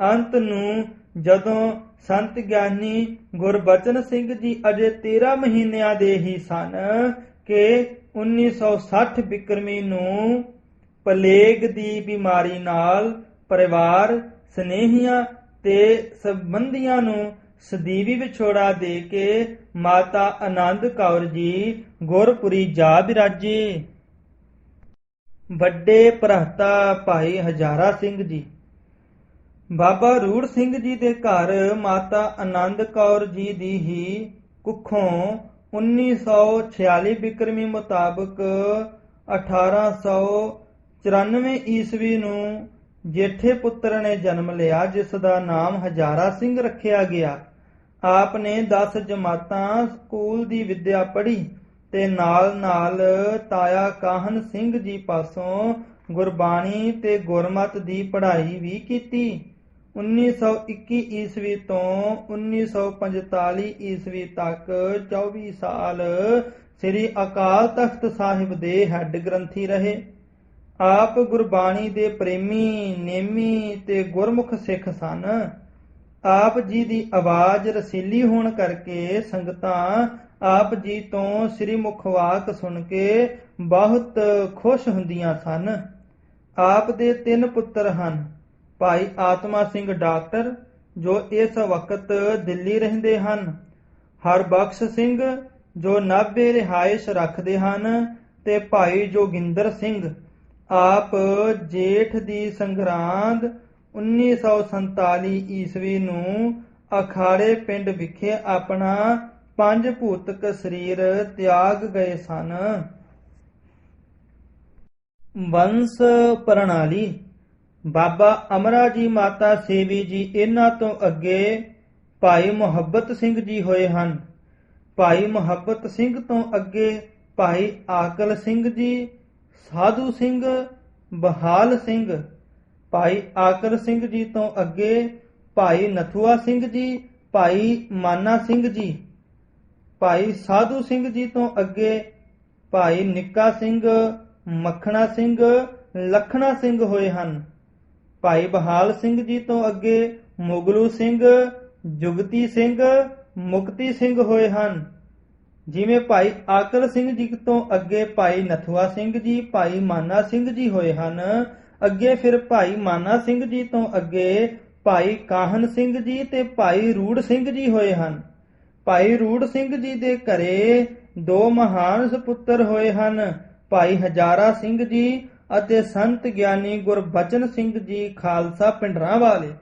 ਅੰਤ ਨੂੰ ਜਦੋਂ ਸੰਤ ਗਿਆਨੀ ਗੁਰਬਚਨ ਸਿੰਘ ਜੀ ਅਜੇ 13 ਮਹੀਨਿਆਂ ਦੇ ਹੀ ਸਨ ਕਿ 1960 ਬਿਕਰਮੀ ਨੂੰ ਪਲੇਗ ਦੀ ਬਿਮਾਰੀ ਨਾਲ ਪਰਿਵਾਰ, ਸਨੇਹੀਆਂ ਤੇ ਸੰਬੰਧੀਆਂ ਨੂੰ ਸਦੀਵੀ ਵਿਛੋੜਾ ਦੇ ਕੇ ਮਾਤਾ ਆਨੰਦ ਕੌਰ ਜੀ ਗੁਰਪੁਰੀ ਜਾ ਬਿਰਾਜੇ। ਵੱਡੇ ਭਰਾਤਾ ਭਾਈ ਹਜ਼ਾਰਾ ਸਿੰਘ ਜੀ। ਬਾਬਾ ਰੂੜ ਸਿੰਘ ਜੀ ਦੇ ਘਰ ਮਾਤਾ ਆਨੰਦ ਕੌਰ ਜੀ ਦੀ ਹੀ ਕੁੱਖੋਂ 1946 ਬਿਕਰਮੀ ਮੁਤਾਬਕ 1894 ਈਸਵੀ ਨੂੰ ਜੇਠੇ ਪੁੱਤਰ ਨੇ ਜਨਮ ਲਿਆ, ਜਿਸ ਦਾ ਨਾਮ ਹਜ਼ਾਰਾ ਸਿੰਘ ਰੱਖਿਆ ਗਿਆ। ਆਪ ਨੇ 10 ਜਮਾਤਾਂ ਸਕੂਲ ਦੀ ਵਿੱਦਿਆ ਪੜ੍ਹੀ ਤੇ ਨਾਲ ਤਾਇਆ ਕਾਹਨ ਸਿੰਘ ਜੀ ਪਾਸੋਂ ਗੁਰਬਾਣੀ ਤੇ ਗੁਰਮਤਿ ਦੀ ਪੜ੍ਹਾਈ ਵੀ ਕੀਤੀ। 1921 ਈਸਵੀ ਤੋਂ 1945 ਈਸਵੀ ਤੱਕ 24 ਸਾਲ ਸ੍ਰੀ ਅਕਾਲ ਤਖਤ ਸਾਹਿਬ ਦੇ ਹੈੱਡ ਗ੍ਰੰਥੀ ਰਹੇ। ਆਪ ਗੁਰਬਾਣੀ ਦੇ ਪ੍ਰੇਮੀ, ਨੇਮੀ ਤੇ ਗੁਰਮੁਖ ਸਿੱਖ ਸਨ। ਆਪ ਜੀ ਦੀ ਆਵਾਜ਼ ਰਸੀਲੀ ਹੋਣ ਕਰਕੇ ਸੰਗਤਾਂ ਆਪ ਜੀ ਤੋਂ ਸ੍ਰੀ ਮੁਖਵਾਕ ਸੁਣ ਕੇ ਬਹੁਤ ਖੁਸ਼ ਹੁੰਦੀਆਂ ਸਨ। ਆਪ ਦੇ 3 ਪੁੱਤਰ ਹਨ। ਭਾਈ ਆਤਮਾ ਸਿੰਘ ਡਾਕਟਰ, ਜੋ ਇਸ ਵਕਤ ਦਿੱਲੀ ਰਹਿੰਦੇ ਹਨ, ਹਰਬਖਸ਼ ਸਿੰਘ ਜੋ ਨਾਭੇ ਰਿਹਾਇਸ਼ ਰੱਖਦੇ ਹਨ, ਤੇ ਭਾਈ ਜੋਗਿੰਦਰ ਸਿੰਘ। ਆਪ ਜੇਠ ਦੀ ਸੰਗਰਾਂਦ 1947 ਈਸਵੀ ਨੂੰ ਅਖਾੜੇ ਪਿੰਡ ਵਿਖੇ ਆਪਣਾ 5 ਭੂਤਕ ਸਰੀਰ ਤਿਆਗ ਗਏ ਸਨ। ਵੰਸ਼ ਪ੍ਰਣਾਲੀ। ਬਾਬਾ ਅਮਰਾ ਜੀ, ਮਾਤਾ ਸੇਵੀ ਜੀ, ਇਹਨਾਂ ਤੋਂ ਅੱਗੇ ਭਾਈ ਮੁਹੱਬਤ ਸਿੰਘ ਜੀ ਹੋਏ ਹਨ। ਭਾਈ ਮੁਹੱਬਤ ਸਿੰਘ ਤੋਂ ਅੱਗੇ ਭਾਈ ਆਕਲ ਸਿੰਘ ਜੀ, ਸਾਧੂ ਸਿੰਘ, ਬਹਾਲ ਸਿੰਘ। ਭਾਈ ਆਕਲ ਸਿੰਘ ਜੀ ਤੋਂ ਅੱਗੇ ਭਾਈ ਨਥੂਆ ਸਿੰਘ ਜੀ, ਭਾਈ ਮਾਨਾ ਸਿੰਘ ਜੀ। ਭਾਈ ਸਾਧੂ ਸਿੰਘ ਜੀ ਤੋਂ ਅੱਗੇ ਭਾਈ ਨਿੱਕਾ ਸਿੰਘ, ਮੱਖਣਾ ਸਿੰਘ, ਲਖਣਾ ਸਿੰਘ ਹੋਏ ਹਨ। ਭਾਈ ਬਹਾਲ ਸਿੰਘ ਜੀ ਤੋਂ ਅੱਗੇ ਮੁਗਲੂ ਸਿੰਘ, ਜੁਗਤੀ ਸਿੰਘ, ਮੁਕਤੀ ਸਿੰਘ ਹੋਏ ਹਨ। ਜਿਵੇਂ ਭਾਈ ਆਕਲ ਸਿੰਘ ਜੀ ਤੋਂ ਅੱਗੇ ਭਾਈ ਨਥੂਆ ਸਿੰਘ ਜੀ, ਭਾਈ ਮਾਨਾ ਸਿੰਘ ਜੀ ਹੋਏ ਹਨ। ਅੱਗੇ ਫਿਰ ਭਾਈ ਮਾਨਾ ਸਿੰਘ ਜੀ ਤੋਂ ਅੱਗੇ ਭਾਈ ਕਾਹਨ ਸਿੰਘ ਜੀ ਤੇ ਭਾਈ ਰੂੜ ਸਿੰਘ ਜੀ ਹੋਏ ਹਨ। ਭਾਈ ਰੂੜ ਸਿੰਘ ਜੀ ਦੇ ਘਰੇ 2 ਮਹਾਨ ਸੁਪੁੱਤਰ ਹੋਏ ਹਨ, ਭਾਈ ਹਜ਼ਾਰਾ ਸਿੰਘ ਜੀ ਅਤੇ ਸੰਤ ਗਿਆਨੀ ਗੁਰਬਚਨ ਸਿੰਘ ਜੀ ਖਾਲਸਾ ਪਿੰਡਰਾਂ ਵਾਲੇ।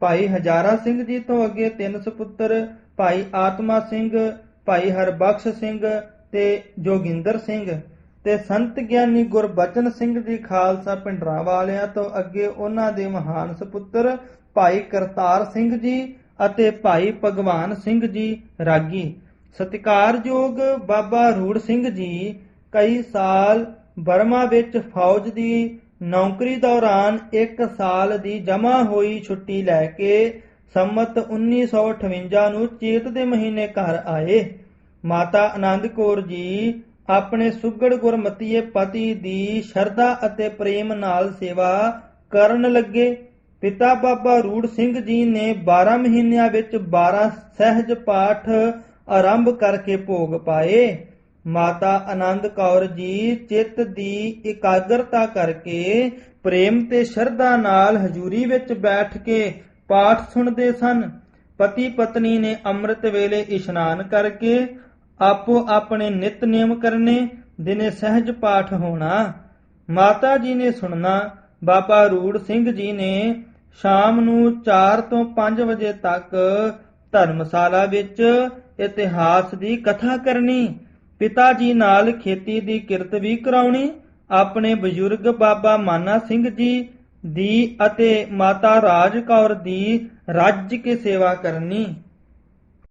ਭਾਈ ਹਜ਼ਾਰਾ ਸਿੰਘ ਜੀ ਤੋਂ ਅੱਗੇ 3 ਸੁਪੁੱਤਰ, ਭਾਈ ਆਤਮਾ ਸਿੰਘ, ਭਾਈ ਹਰਬਖਸ਼ ਸਿੰਘ ਤੇ ਜੋਗਿੰਦਰ ਸਿੰਘ। ਤੇ ਸੰਤ ਗਿਆਨੀ ਗੁਰਬਚਨ ਸਿੰਘ ਜੀ ਖਾਲਸਾ ਪਿੰਡਰਾਂ ਵਾਲਿਆਂ ਤੋਂ ਅੱਗੇ ਉਹਨਾਂ ਦੇ ਮਹਾਨ ਸੁਪੁੱਤਰ ਭਾਈ ਕਰਤਾਰ ਸਿੰਘ ਜੀ ਅਤੇ ਭਾਈ ਭਗਵਾਨ ਸਿੰਘ ਜੀ ਰਾਗੀ। ਸਤਿਕਾਰਯੋਗ ਬਾਬਾ ਰੂੜ ਸਿੰਘ ਜੀ ਕਈ ਸਾਲ ਬਰਮਾ ਵਿੱਚ ਫੌਜ ਦੀ ਨੌਕਰੀ ਦੌਰਾਨ 1 ਸਾਲ ਦੀ ਜਮ੍ਹਾਂ ਹੋਈ ਛੁੱਟੀ ਲੈ ਕੇ ਸੰਮਤ 1958 ਨੂੰ ਚੇਤ ਦੇ ਮਹੀਨੇ ਘਰ ਆਏ। ਮਾਤਾ ਆਨੰਦ ਕੌਰ ਜੀ ਆਪਣੇ ਸੁਘੜ ਗੁਰਮਤੀਏ ਪਤੀ ਦੀ ਸ਼ਰਧਾ ਅਤੇ ਪ੍ਰੇਮ ਨਾਲ ਸੇਵਾ ਕਰਨ ਲੱਗੇ। ਪਿਤਾ ਬਾਬਾ ਰੂੜ ਸਿੰਘ ਜੀ ਨੇ 12 ਮਹੀਨਿਆਂ ਵਿੱਚ 12 ਸਹਿਜ ਪਾਠ ਆਰੰਭ ਕਰਕੇ ਭੋਗ ਪਾਏ। ਮਾਤਾ ਆਨੰਦ ਕੌਰ ਜੀ ਚਿੱਤ ਦੀ ਇਕਾਗਰਤਾ ਕਰਕੇ ਪ੍ਰੇਮ ਤੇ ਸ਼ਰਧਾ ਨਾਲ ਹਜ਼ੂਰੀ ਵਿੱਚ ਬੈਠ ਕੇ ਪਾਠ ਸੁਣਦੇ ਸਨ। ਪਤੀ ਪਤਨੀ ਨੇ ਅੰਮ੍ਰਿਤ ਵੇਲੇ ਇਸ਼ਨਾਨ ਕਰਕੇ ਆਪੋ ਆਪਣੇ ਨਿਤ ਨਿਯਮ ਕਰਨੇ, ਦਿਨੇ ਸਹਿਜ ਪਾਠ ਹੋਣਾ। ਮਾਤਾ ਜੀ ਨੇ ਸੁਣਨਾ। ਬਾਬਾ ਰੂੜ ਸਿੰਘ ਜੀ ਨੇ ਸ਼ਾਮ ਨੂੰ 4 ਤੋਂ 5 ਵਜੇ ਤੱਕ ਧਰਮਸ਼ਾਲਾ ਵਿੱਚ ਇਤਿਹਾਸ ਦੀ ਕਥਾ ਕਰਨੀ। ਪਿਤਾ ਜੀ ਨਾਲ ਖੇਤੀ ਦੀ ਕਿਰਤ ਵੀ ਕਰਾਉਣੀ। ਆਪਣੇ ਬਜ਼ੁਰਗ ਬਾਬਾ ਮਾਨਾ ਸਿੰਘ ਜੀ ਦੀ ਅਤੇ ਮਾਤਾ ਰਾਜ ਕੌਰ ਦੀ ਰੱਜ ਕੇ ਸੇਵਾ ਕਰਨੀ।